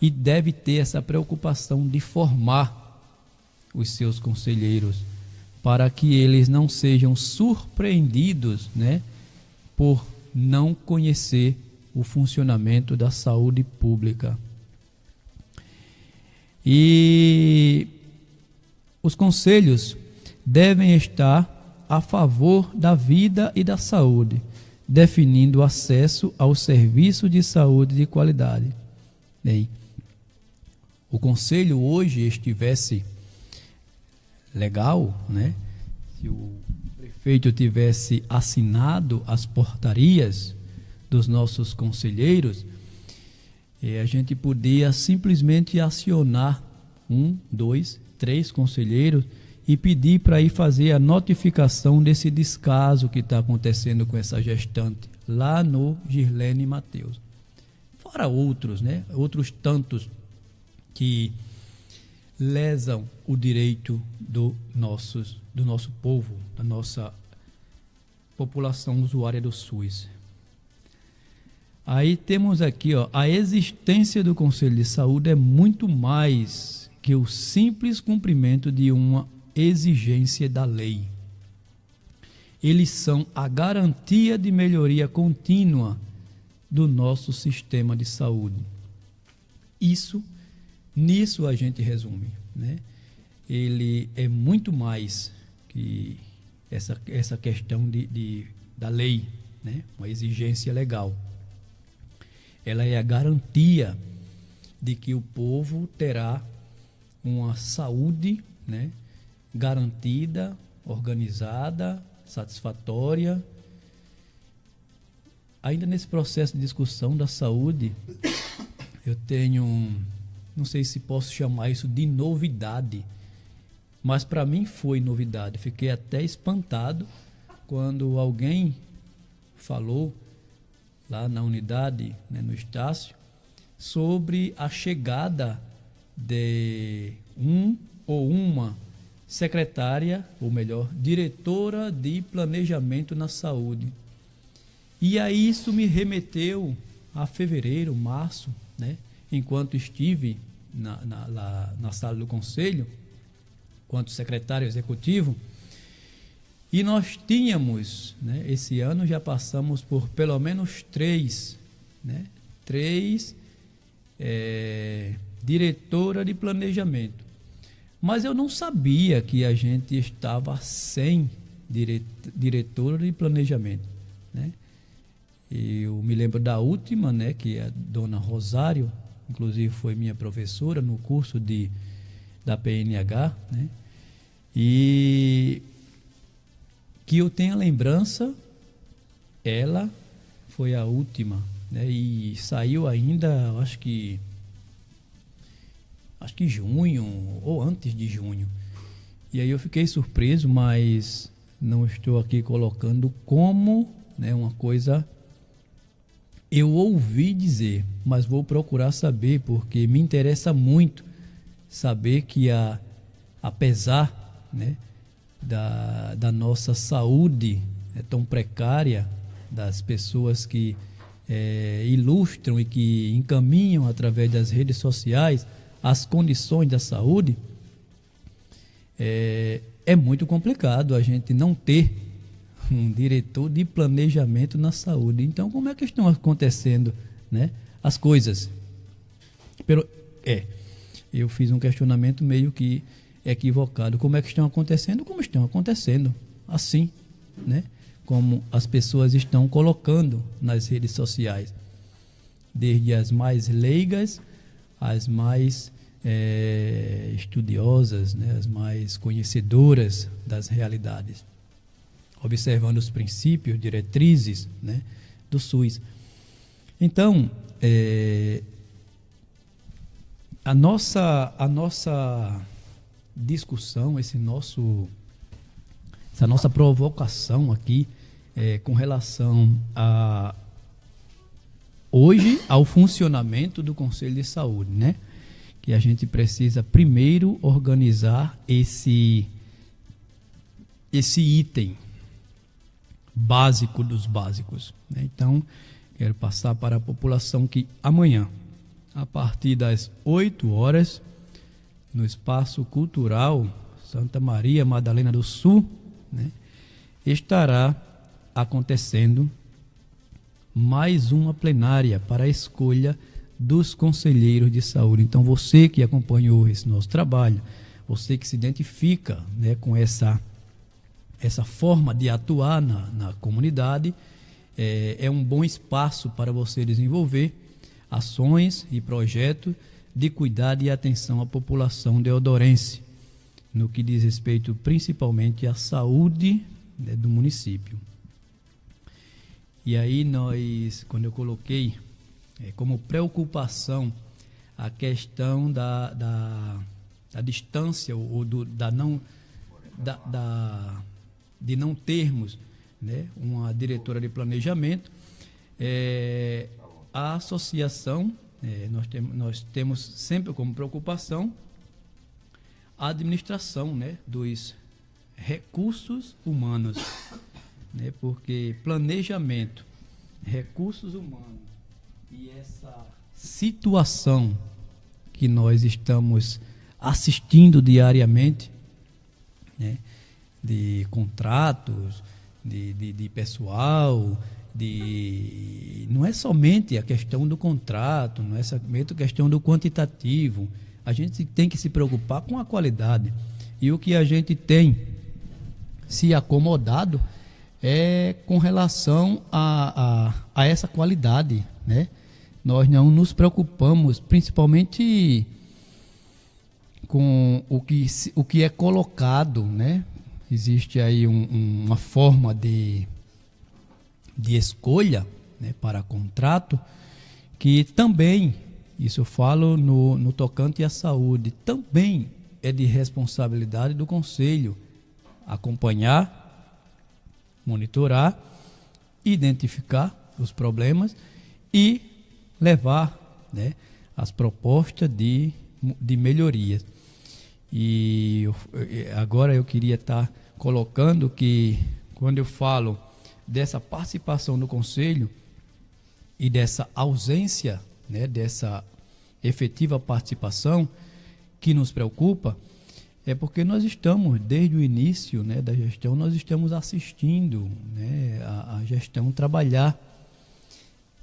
e deve ter essa preocupação de formar os seus conselheiros, para que eles não sejam surpreendidos, né, por não conhecer o funcionamento da saúde pública. E os conselhos devem estar a favor da vida e da saúde, definindo o acesso ao serviço de saúde de qualidade. Bem, o conselho hoje estivesse legal, né? Se o prefeito tivesse assinado as portarias dos nossos conselheiros, a gente podia simplesmente acionar 1, 2, 3 conselheiros e pedir para ir fazer a notificação desse descaso que está acontecendo com essa gestante lá no Girlene Mateus. Fora outros, né? Outros tantos que lesam o direito do nosso povo, da nossa população usuária do SUS. Aí temos aqui, ó, a existência do Conselho de Saúde é muito mais que o simples cumprimento de uma exigência da lei. Eles são a garantia de melhoria contínua do nosso sistema de saúde. Nisso a gente resume, né? Ele é muito mais que essa questão da lei, né? Uma exigência legal. Ela é a garantia de que o povo terá uma saúde, né, garantida, organizada, satisfatória. Ainda nesse processo de discussão da saúde, eu tenho, não sei se posso chamar isso de novidade, mas para mim foi novidade. Fiquei até espantado quando alguém falou lá na unidade, né, no Estácio, sobre a chegada de um ou uma secretária, ou melhor, diretora de planejamento na saúde. E aí isso me remeteu a fevereiro, março, né, enquanto estive na sala do conselho, enquanto secretário executivo. E nós tínhamos, né, esse ano já passamos por pelo menos três diretora de planejamento. Mas eu não sabia que a gente estava sem diretora de planejamento, né? Eu me lembro da última, né, que é a dona Rosário, inclusive foi minha professora no curso da PNH, né? E que eu tenho a lembrança, ela foi a última, né? E saiu ainda, acho que junho ou antes de junho. E aí eu fiquei surpreso, mas não estou aqui colocando como, né, uma coisa eu ouvi dizer, mas vou procurar saber, porque me interessa muito saber que apesar, né, da nossa saúde tão precária, das pessoas que ilustram e que encaminham através das redes sociais as condições da saúde, é muito complicado a gente não ter um diretor de planejamento na saúde. Então, como é que estão acontecendo, né, as coisas? Eu fiz um questionamento meio que equivocado. Como é que estão acontecendo? Como estão acontecendo, assim, né? Como as pessoas estão colocando nas redes sociais, desde as mais leigas, as mais estudiosas, né? As mais conhecedoras das realidades, observando os princípios, diretrizes, né, do SUS. Então, a nossa discussão, essa nossa provocação aqui com relação hoje ao funcionamento do Conselho de Saúde, né? Que a gente precisa primeiro organizar esse item básico dos básicos, né? Então, quero passar para a população que amanhã, a partir das 8 horas, no Espaço Cultural Santa Maria Madalena do Sul, né, estará acontecendo mais uma plenária para a escolha dos conselheiros de saúde. Então, você que acompanhou esse nosso trabalho, você que se identifica, né, com essa forma de atuar na comunidade, é um bom espaço para você desenvolver ações e projetos de cuidado e atenção à população deodorense, no que diz respeito principalmente à saúde, né, do município. E aí quando eu coloquei como preocupação a questão da distância ou de não termos, né, uma diretora de planejamento, a associação, nós temos sempre como preocupação a administração, né, dos recursos humanos, né, porque planejamento, recursos humanos E essa situação que nós estamos assistindo diariamente, né, de contratos, de pessoal, não é somente a questão do contrato, não é somente a questão do quantitativo. A gente tem que se preocupar com a qualidade. E o que a gente tem se acomodado é com relação a essa qualidade, né? Nós não nos preocupamos, principalmente com o que é colocado, né? Existe aí uma forma de escolha, né, para contrato, que também, isso eu falo no tocante à saúde, também é de responsabilidade do Conselho acompanhar, monitorar, identificar os problemas e levar, né, as propostas de melhorias. E agora eu queria estar colocando que, quando eu falo dessa participação do Conselho e dessa ausência, né, dessa efetiva participação que nos preocupa, é porque nós estamos, desde o início, né, da gestão, nós estamos assistindo, né, a gestão trabalhar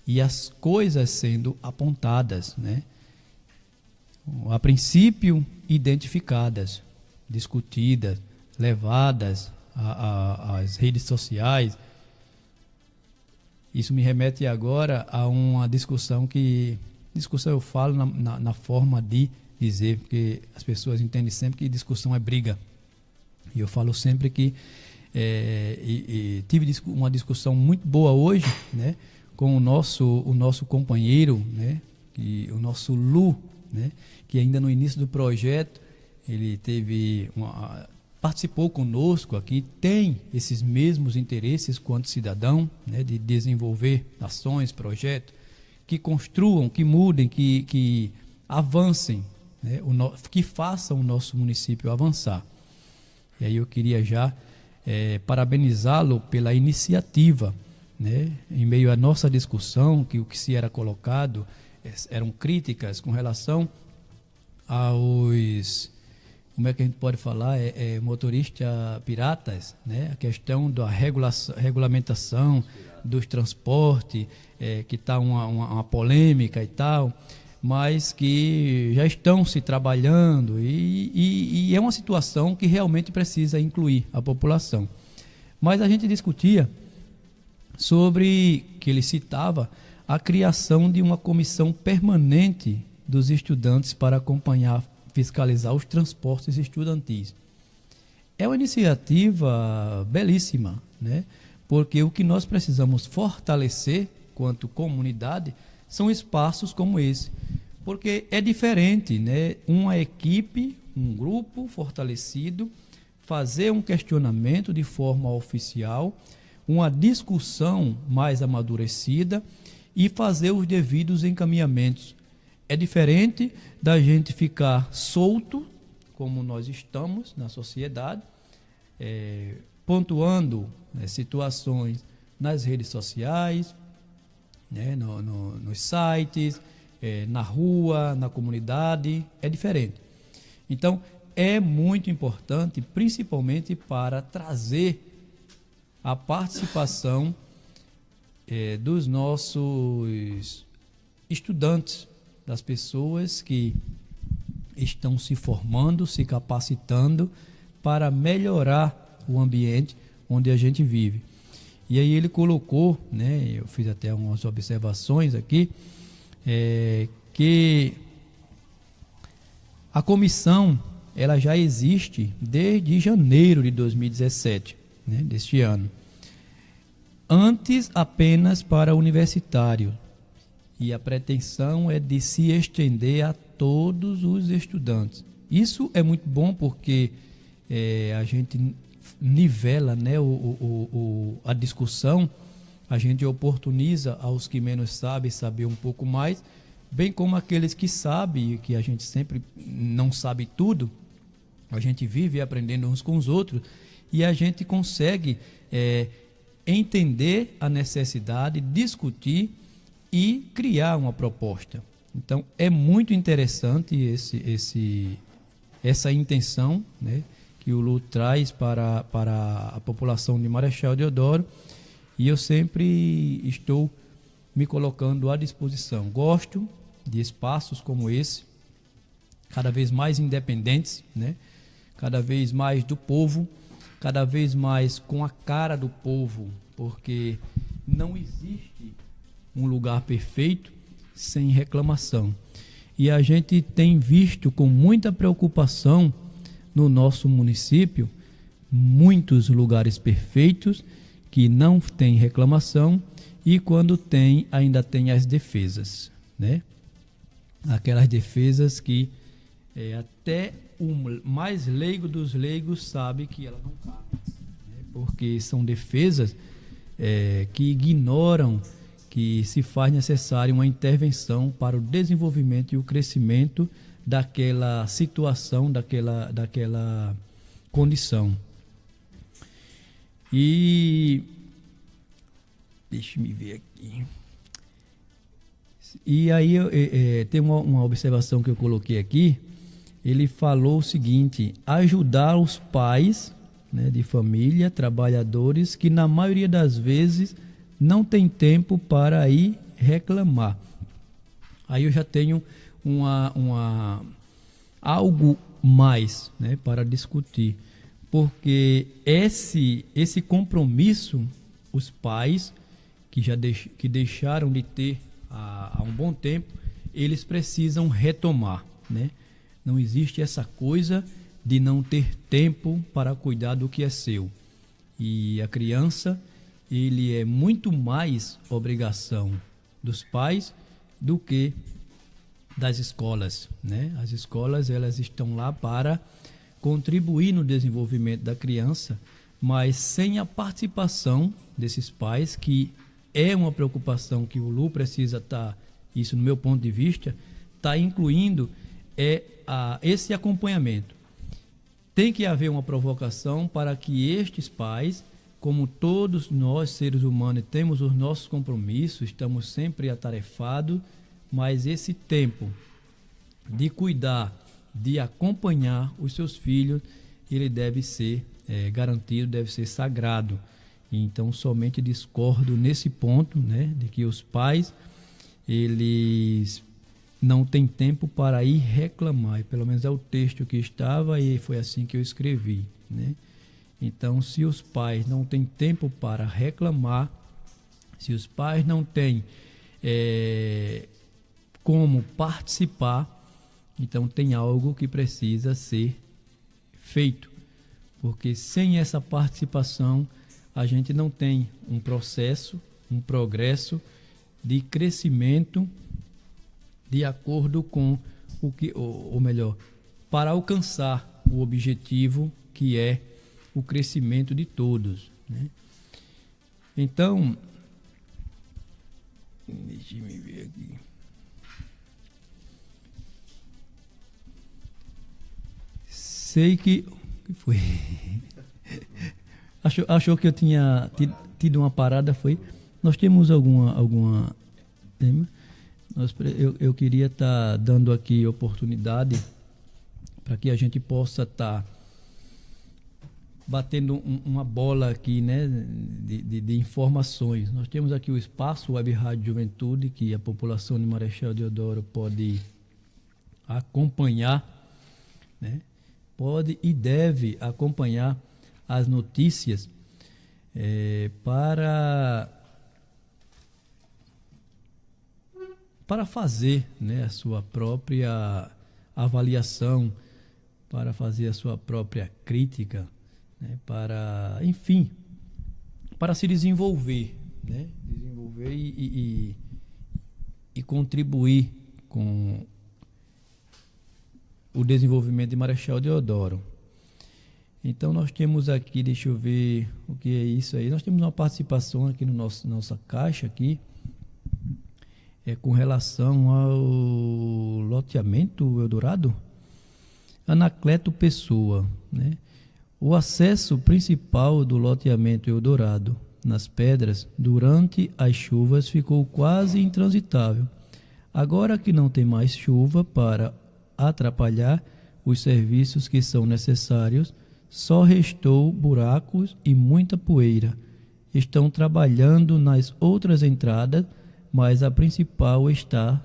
e as coisas sendo apontadas, né, a princípio identificadas, discutidas, levadas às redes sociais. Isso me remete agora a uma discussão eu falo na forma de dizer, porque as pessoas entendem sempre que discussão é briga. E eu falo sempre que tive uma discussão muito boa hoje, né, com o nosso companheiro, né, o nosso Lu, né, que ainda no início do projeto ele participou conosco aqui, tem esses mesmos interesses quanto cidadão, né, de desenvolver ações, projetos que construam, que mudem, que avancem, né, que façam o nosso município avançar. E aí eu queria já parabenizá-lo pela iniciativa, né, em meio à nossa discussão, que o que se era colocado eram críticas com relação aos, como é que a gente pode falar, motorista piratas, né? A questão da regulamentação dos transportes, que está uma polêmica e tal, mas que já estão se trabalhando e é uma situação que realmente precisa incluir a população. Mas a gente discutia sobre, que ele citava, a criação de uma comissão permanente dos estudantes para acompanhar, fiscalizar os transportes estudantis. É uma iniciativa belíssima, né? Porque o que nós precisamos fortalecer quanto comunidade são espaços como esse, porque é diferente, né? Uma equipe, um grupo fortalecido, fazer um questionamento de forma oficial, uma discussão mais amadurecida e fazer os devidos encaminhamentos. É diferente da gente ficar solto, como nós estamos na sociedade, pontuando, né, situações nas redes sociais, né, nos sites, na rua, na comunidade. É diferente. Então, é muito importante, principalmente para trazer a participação dos nossos estudantes, das pessoas que estão se formando, se capacitando para melhorar o ambiente onde a gente vive. E aí ele colocou, né, eu fiz até algumas observações aqui, que a comissão ela já existe desde janeiro de 2017, né, deste ano. Antes apenas para universitário. E a pretensão é de se estender a todos os estudantes. Isso é muito bom porque a gente nivela, né, a discussão, a gente oportuniza aos que menos sabem saber um pouco mais, bem como aqueles que sabem, que a gente sempre não sabe tudo, a gente vive aprendendo uns com os outros e a gente consegue entender a necessidade, discutir e criar uma proposta. Então, é muito interessante essa intenção, né, que o LU traz para a população de Marechal Deodoro, e eu sempre estou me colocando à disposição. Gosto de espaços como esse, cada vez mais independentes, né, cada vez mais do povo, cada vez mais com a cara do povo, porque não existe um lugar perfeito sem reclamação. E a gente tem visto com muita preocupação no nosso município muitos lugares perfeitos que não tem reclamação, e quando tem, ainda tem as defesas, né? Aquelas defesas que até o mais leigo dos leigos sabe que ela não cabe, né? Porque são defesas que ignoram que se faz necessária uma intervenção para o desenvolvimento e o crescimento daquela situação, daquela condição. E deixa me ver aqui. E aí tem uma observação que eu coloquei aqui. Ele falou o seguinte: ajudar os pais, né, de família, trabalhadores que na maioria das vezes não tem tempo para ir reclamar. Aí eu já tenho algo mais, né, para discutir, porque esse compromisso, os pais que deixaram de ter há um bom tempo, eles precisam retomar, né? Não existe essa coisa de não ter tempo para cuidar do que é seu. E a criança, ele é muito mais obrigação dos pais do que das escolas, né? As escolas, elas estão lá para contribuir no desenvolvimento da criança, mas sem a participação desses pais, que é uma preocupação que o LU precisa estar, isso no meu ponto de vista, está incluindo esse acompanhamento. Tem que haver uma provocação para que estes pais, como todos nós seres humanos temos os nossos compromissos, estamos sempre atarefados, mas esse tempo de cuidar, de acompanhar os seus filhos, ele deve ser garantido, deve ser sagrado. Então, somente discordo nesse ponto, né, de que os pais, eles não têm tempo para ir reclamar. E pelo menos é o texto que estava e foi assim que eu escrevi, né? Então, se os pais não têm tempo para reclamar, se os pais não têm como participar, então tem algo que precisa ser feito, porque sem essa participação a gente não tem um processo, um progresso de crescimento de acordo com o que, ou melhor, para alcançar o objetivo que é o crescimento de todos, né? Então, deixa eu ver aqui. Sei que foi. Achou que eu tinha tido uma parada, foi? Nós temos alguma tema? Eu queria estar dando aqui oportunidade para que a gente possa estar batendo uma bola aqui, né, de informações. Nós temos aqui o espaço Web Rádio Juventude, que a população de Marechal Deodoro pode acompanhar, né? Pode e deve acompanhar as notícias para fazer, né, a sua própria avaliação, para fazer a sua própria crítica, né, para, enfim, para se desenvolver, né, desenvolver e contribuir com o desenvolvimento de Marechal Deodoro. Então nós temos aqui, deixa eu ver o que é isso aí. Nós temos uma participação aqui no nossa caixa aqui, com relação ao loteamento Eldorado. Anacleto Pessoa, né? O acesso principal do loteamento Eldorado, nas pedras durante as chuvas ficou quase intransitável. Agora que não tem mais chuva para atrapalhar os serviços que são necessários, só restou buracos e muita poeira. Estão trabalhando nas outras entradas, mas a principal está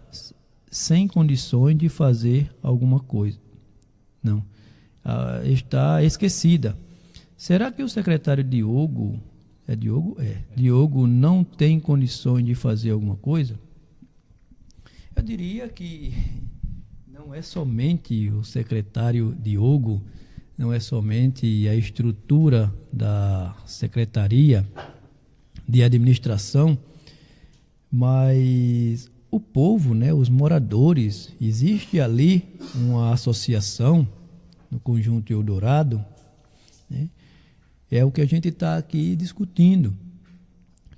sem condições de fazer alguma coisa. Não, está esquecida. Será que o secretário Diogo, Diogo não tem condições de fazer alguma coisa? Eu diria que não é somente o secretário Diogo, não é somente a estrutura da Secretaria de Administração, mas o povo, né, os moradores. Existe ali uma associação no Conjunto Eldorado, né? É o que a gente está aqui discutindo,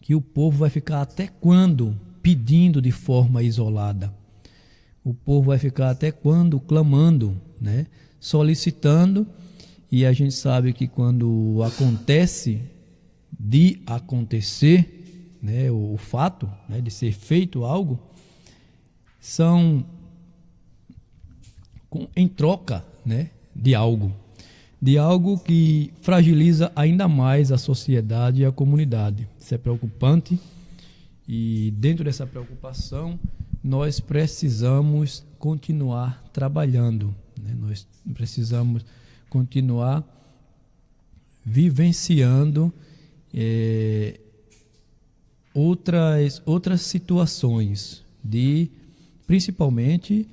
que o povo vai ficar até quando pedindo de forma isolada? O povo vai ficar até quando clamando, né? Solicitando, e a gente sabe que quando acontece de acontecer, né, o fato, né, de ser feito algo, são em troca, né, de algo que fragiliza ainda mais a sociedade e a comunidade. Isso é preocupante, e dentro dessa preocupação nós precisamos continuar trabalhando, né? Nós precisamos continuar vivenciando outras situações, principalmente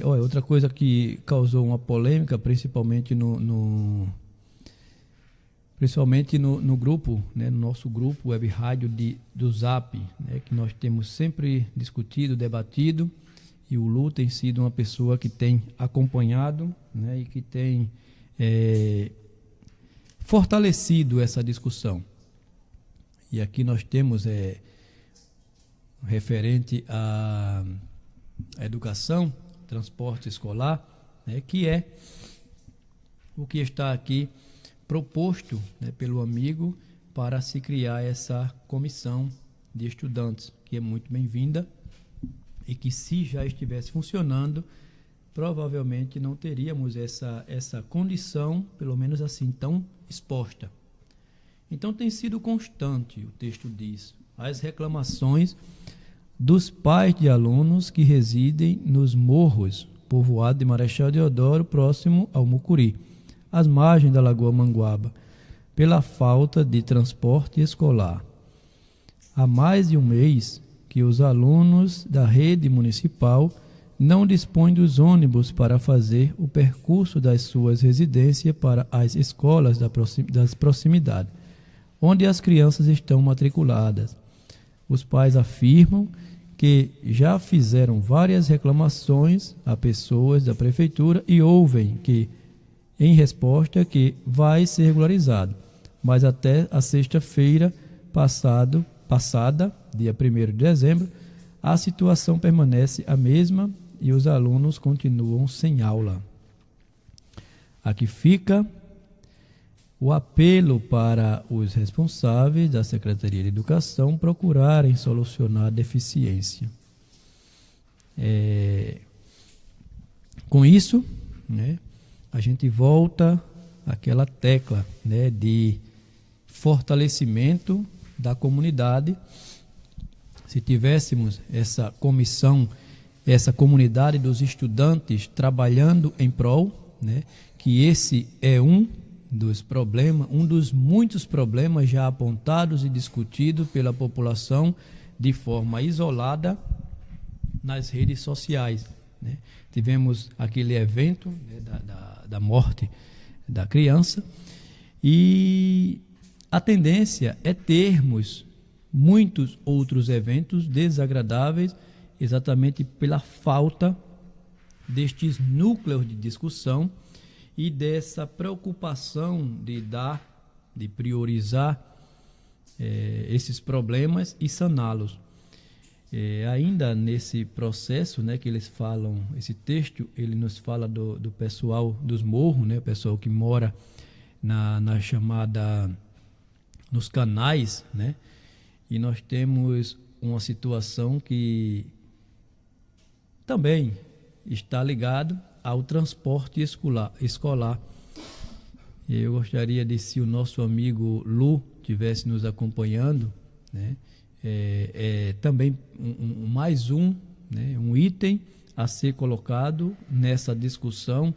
outra coisa que causou uma polêmica, principalmente no grupo, né, no nosso grupo Web Rádio do Zap, né, que nós temos sempre discutido, debatido, e o Lu tem sido uma pessoa que tem acompanhado, né, e que tem fortalecido essa discussão. E aqui nós temos referente à educação, transporte escolar, né, que é o que está aqui proposto, né, pelo amigo, para se criar essa comissão de estudantes, que é muito bem-vinda, e que, se já estivesse funcionando, provavelmente não teríamos essa condição, pelo menos assim, tão exposta. Então tem sido constante, o texto diz, as reclamações dos pais de alunos que residem nos morros, povoado de Marechal Deodoro, próximo ao Mucuri, às margens da Lagoa Manguaba, pela falta de transporte escolar. Há mais de um mês que os alunos da rede municipal não dispõem dos ônibus para fazer o percurso das suas residências para as escolas das proximidades, onde as crianças estão matriculadas. Os pais afirmam que já fizeram várias reclamações a pessoas da prefeitura e ouvem que, em resposta, que vai ser regularizado, mas até a sexta-feira passada, dia 1º de dezembro, a situação permanece a mesma e os alunos continuam sem aula. Aqui fica o apelo para os responsáveis da Secretaria de Educação procurarem solucionar a deficiência. Com isso, né, a gente volta àquela tecla, né, de fortalecimento da comunidade. Se tivéssemos essa comissão, essa comunidade dos estudantes trabalhando em prol, né, que esse é um dos problemas, um dos muitos problemas já apontados e discutidos pela população de forma isolada nas redes sociais, né? Tivemos aquele evento, né, da morte da criança, e a tendência é termos muitos outros eventos desagradáveis, exatamente pela falta destes núcleos de discussão e dessa preocupação de priorizar esses problemas e saná-los. Ainda nesse processo, né, que eles falam, esse texto, ele nos fala do pessoal dos morros, né, o pessoal que mora na chamada nos canais, né? E nós temos uma situação que também está ligado ao transporte escolar. Eu gostaria de, se o nosso amigo Lu estivesse nos acompanhando, né? Também mais né? Um item a ser colocado nessa discussão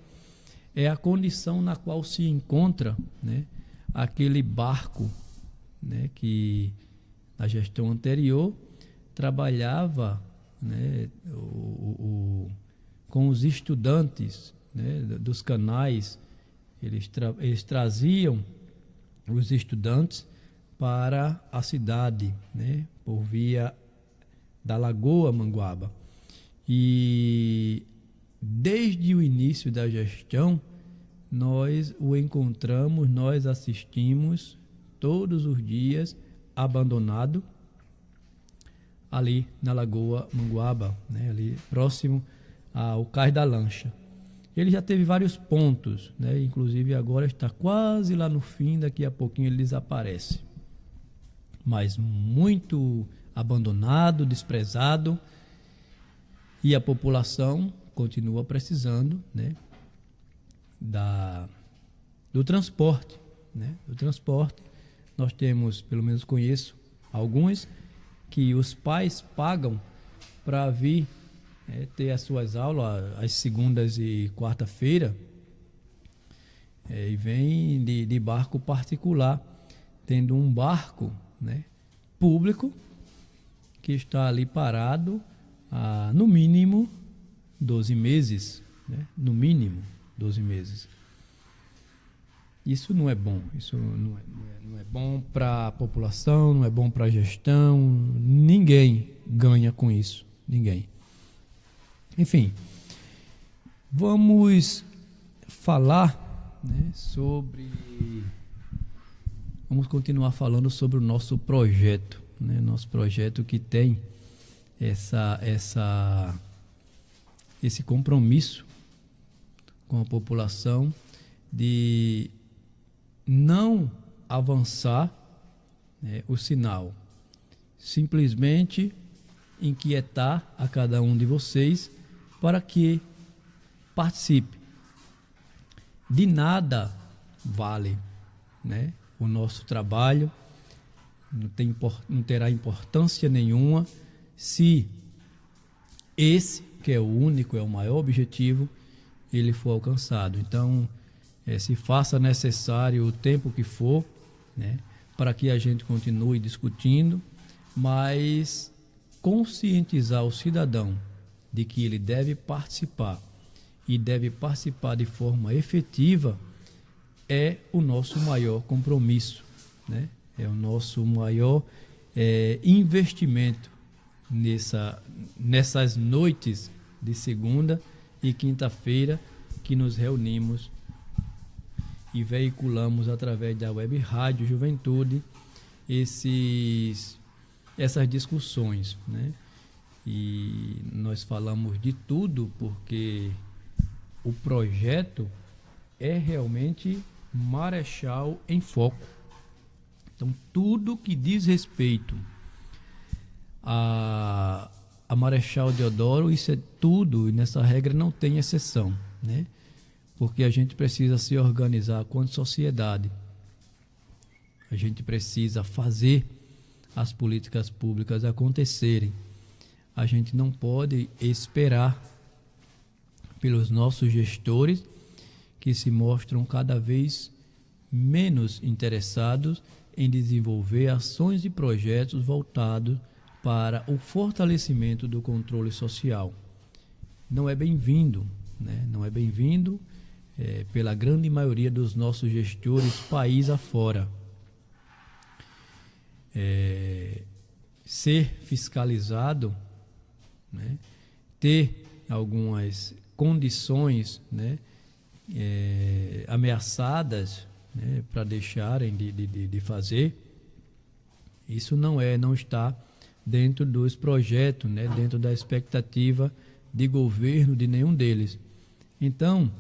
é a condição na qual se encontra, né? Aquele barco, né? Que na gestão anterior trabalhava, né? Com os estudantes, né? Dos canais. Eles traziam os estudantes para a cidade, né? Por via da Lagoa Manguaba. E desde o início da gestão, nós o encontramos, nós assistimos todos os dias abandonado ali na Lagoa Manguaba, né? Ali próximo ao Cais da Lancha. Ele já teve vários pontos, né? Inclusive agora está quase lá no fim, daqui a pouquinho ele desaparece. Mas muito abandonado, desprezado, e a população continua precisando, né? Do transporte, né? Do transporte. Nós temos, pelo menos conheço alguns, que os pais pagam para vir ter as suas aulas às segundas e quarta-feira, e vem de barco particular, tendo um barco, né, público que está ali parado há no mínimo 12 meses, né? No mínimo 12 meses. Isso não é bom, isso não é bom para a população, não é bom para a gestão, ninguém ganha com isso, ninguém. Enfim, vamos falar, né, vamos continuar falando sobre o nosso projeto, né, nosso projeto que tem esse compromisso com a população de não avançar, né, o sinal, simplesmente inquietar a cada um de vocês para que participe. De nada vale, né, o nosso trabalho, não terá importância nenhuma se esse, que é o único, é o maior objetivo, ele for alcançado. Então, se faça necessário o tempo que for, né, para que a gente continue discutindo, mas conscientizar o cidadão de que ele deve participar e deve participar de forma efetiva é o nosso maior compromisso, né? É o nosso maior investimento nessas noites de segunda e quinta-feira que nos reunimos e veiculamos através da Web Rádio Juventude essas discussões, né? E nós falamos de tudo porque o projeto é realmente Marechal em Foco. Então, tudo que diz respeito a Marechal Deodoro, isso é tudo, e nessa regra não tem exceção, né? Porque a gente precisa se organizar quanto sociedade. A gente precisa fazer as políticas públicas acontecerem. A gente não pode esperar pelos nossos gestores, que se mostram cada vez menos interessados em desenvolver ações e projetos voltados para o fortalecimento do controle social. Não é bem-vindo, né? Não é bem-vindo pela grande maioria dos nossos gestores país afora. Ser fiscalizado, né, ter algumas condições, né, ameaçadas, né, para deixarem de fazer, isso não está dentro dos projetos, né, dentro da expectativa de governo de nenhum deles. Então,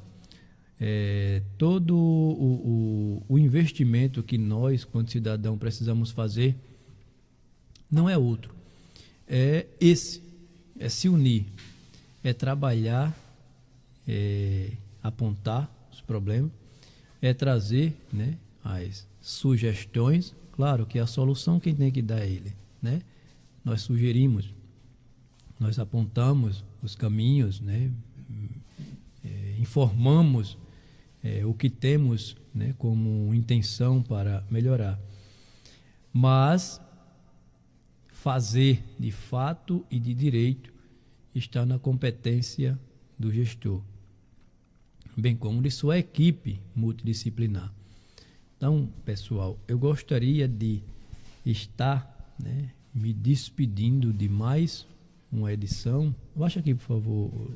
todo o investimento que nós, quanto cidadão, precisamos fazer não é outro. É se unir, é trabalhar, apontar os problemas, é trazer, né, as sugestões. Claro que a solução quem tem que dar é ele, né? Nós sugerimos, nós apontamos os caminhos, né? Informamos o que temos, né, como intenção para melhorar. Mas fazer de fato e de direito está na competência do gestor, bem como de sua equipe multidisciplinar. Então, pessoal, eu gostaria de estar, né, me despedindo de mais uma edição. Baixa aqui, por favor.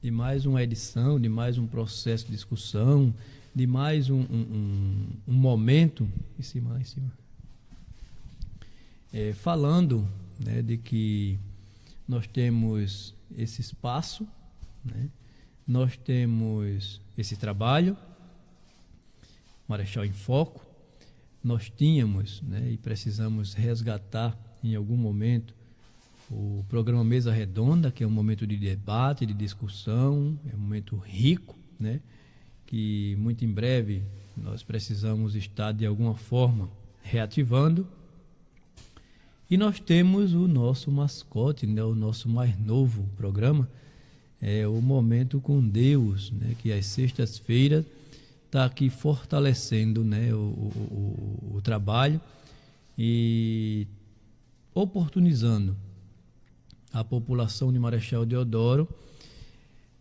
De mais uma edição, de mais um processo de discussão, de mais um momento. Em cima. Falando, né, de que nós temos esse espaço, né, nós temos esse trabalho, Marechal em Foco. Nós tínhamos, né, e precisamos resgatar em algum momento o programa Mesa Redonda, que é um momento de debate, de discussão, é um momento rico, né, que muito em breve nós precisamos estar de alguma forma reativando. E nós temos o nosso mascote, né, o nosso mais novo programa, o Momento com Deus, né, que às sextas-feiras está aqui fortalecendo, né, o trabalho e oportunizando a população de Marechal Deodoro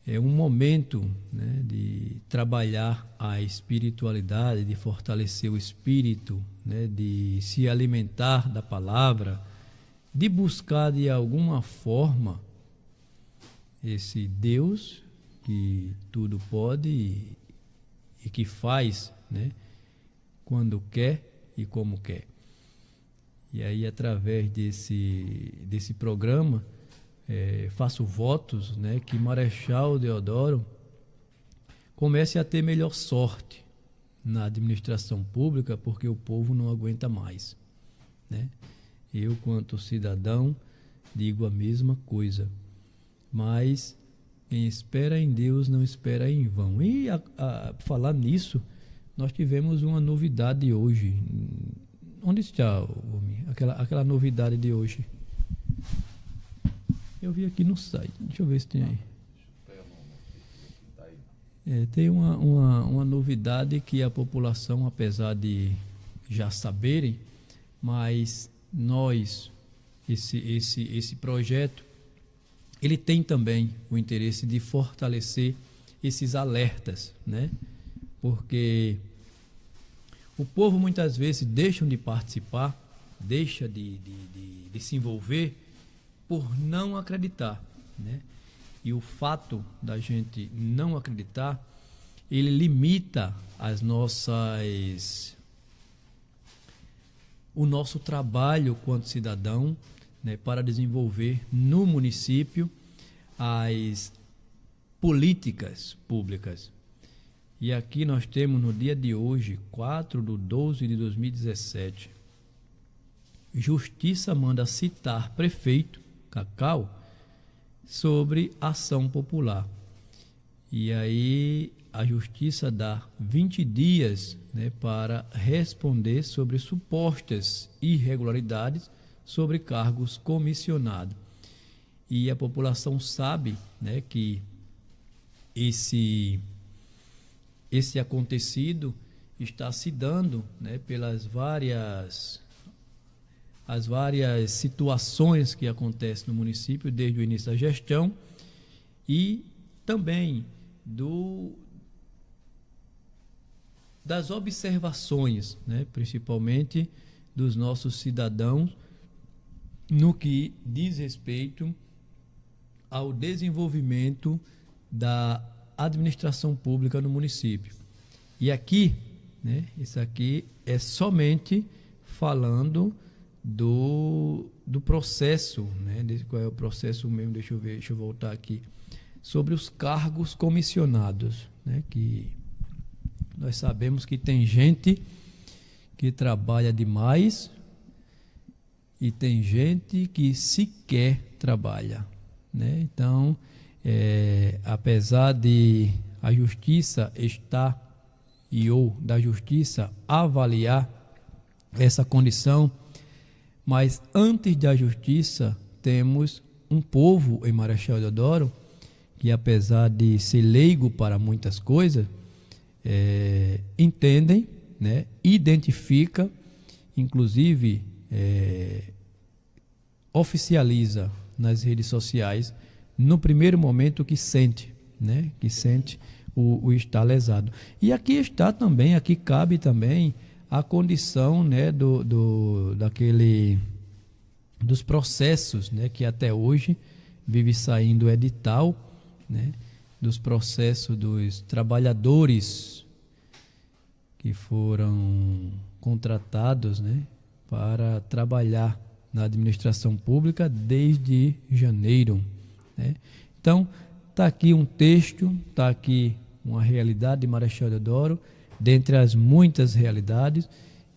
um momento, né, de trabalhar a espiritualidade, de fortalecer o espírito, né, de se alimentar da palavra, de buscar de alguma forma esse Deus que tudo pode e que faz, né, quando quer e como quer. E aí, através desse programa, faço votos, né, que Marechal Deodoro comece a ter melhor sorte na administração pública, porque o povo não aguenta mais, né? Eu, quanto cidadão, digo a mesma coisa, mas quem espera em Deus não espera em vão. E a falar nisso, nós tivemos uma novidade hoje. Onde está aquela novidade de hoje? Eu vi aqui no site. Deixa eu ver se tem aí. Tem uma novidade que a população, apesar de já saberem, mas nós, esse projeto, ele tem também o interesse de fortalecer esses alertas, né? Porque o povo muitas vezes deixa de participar, deixa de se envolver por não acreditar, né? E o fato da gente não acreditar, ele limita o nosso trabalho quanto cidadão, né, para desenvolver no município as políticas públicas. E aqui nós temos no dia de hoje, 4/12/2017, Justiça manda citar prefeito Cacau sobre ação popular. E aí a Justiça dá 20 dias, né, para responder sobre supostas irregularidades sobre cargos comissionados. E a população sabe, né, que esse acontecido está se dando, né, pelas várias situações que acontecem no município desde o início da gestão e também das observações, né, principalmente dos nossos cidadãos no que diz respeito ao desenvolvimento da administração pública no município. E aqui, né, isso aqui é somente falando do processo, né, qual é o processo mesmo, deixa eu voltar aqui, sobre os cargos comissionados, né, que nós sabemos que tem gente que trabalha demais e tem gente que sequer trabalha, né? Então, apesar de a justiça estar ou da justiça avaliar essa condição, mas antes da justiça temos um povo em Marechal Deodoro que, apesar de ser leigo para muitas coisas, entendem, né, identifica, inclusive oficializa nas redes sociais no primeiro momento que sente, né, que sente o estar lesado. E aqui cabe também a condição, né, dos processos, né, que até hoje vive saindo edital, né, dos processos dos trabalhadores que foram contratados, né, para trabalhar na administração pública desde janeiro, né? Então, está aqui um texto, está aqui uma realidade de Marechal Deodoro, dentre as muitas realidades,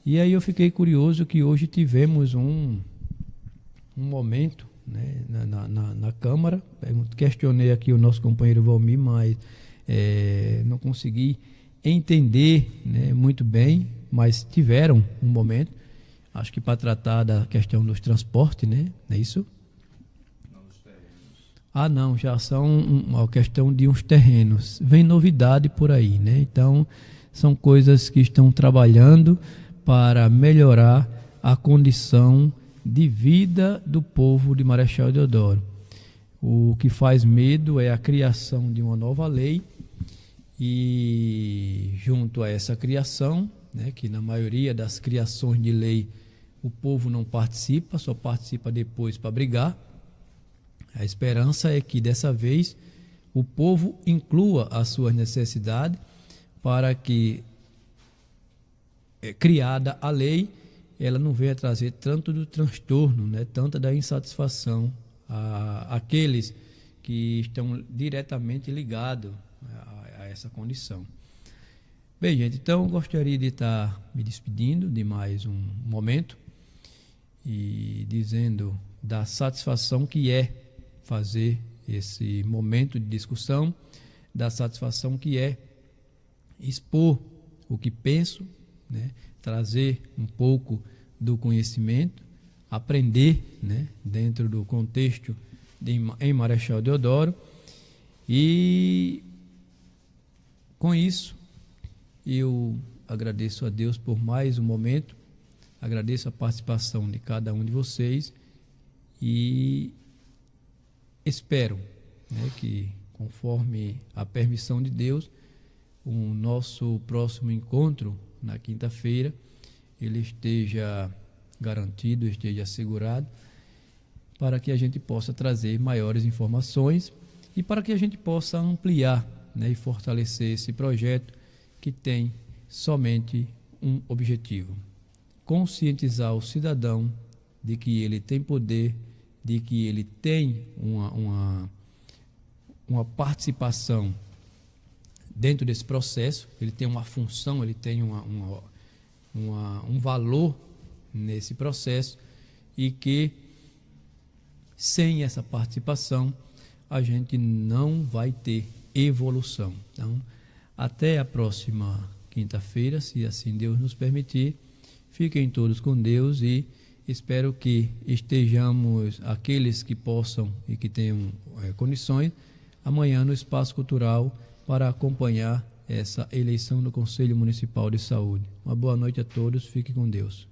e aí eu fiquei curioso que hoje tivemos um momento, né, na Câmara. Questionei aqui o nosso companheiro Valmir, mas não consegui entender, né, muito bem, mas tiveram um momento, acho que para tratar da questão dos transportes, né, não é isso? Não, já são uma questão de uns terrenos. Vem novidade por aí, né? Então, são coisas que estão trabalhando para melhorar a condição de vida do povo de Marechal Deodoro. O que faz medo é a criação de uma nova lei e, junto a essa criação, né, que na maioria das criações de lei o povo não participa, só participa depois para brigar. A esperança é que dessa vez o povo inclua as suas necessidades para que, criada a lei, ela não venha trazer tanto do transtorno, né, tanta da insatisfação àqueles que estão diretamente ligados a essa condição. Bem, gente, então gostaria de estar me despedindo de mais um momento e dizendo da satisfação que é fazer esse momento de discussão, da satisfação que é expor o que penso, né, trazer um pouco do conhecimento, aprender, né, dentro do contexto em Marechal Deodoro, e com isso eu agradeço a Deus por mais um momento, agradeço a participação de cada um de vocês e espero, né, que, conforme a permissão de Deus, o nosso próximo encontro na quinta-feira ele esteja garantido, esteja assegurado, para que a gente possa trazer maiores informações e para que a gente possa ampliar, né, e fortalecer esse projeto que tem somente um objetivo: conscientizar o cidadão de que ele tem poder, de que ele tem uma participação dentro desse processo, ele tem uma função, ele tem um valor nesse processo, e que sem essa participação a gente não vai ter evolução. Então, até a próxima quinta-feira, se assim Deus nos permitir. Fiquem todos com Deus e espero que estejamos, aqueles que possam e que tenham condições, amanhã no Espaço Cultural para acompanhar essa eleição do Conselho Municipal de Saúde. Uma boa noite a todos, fiquem com Deus.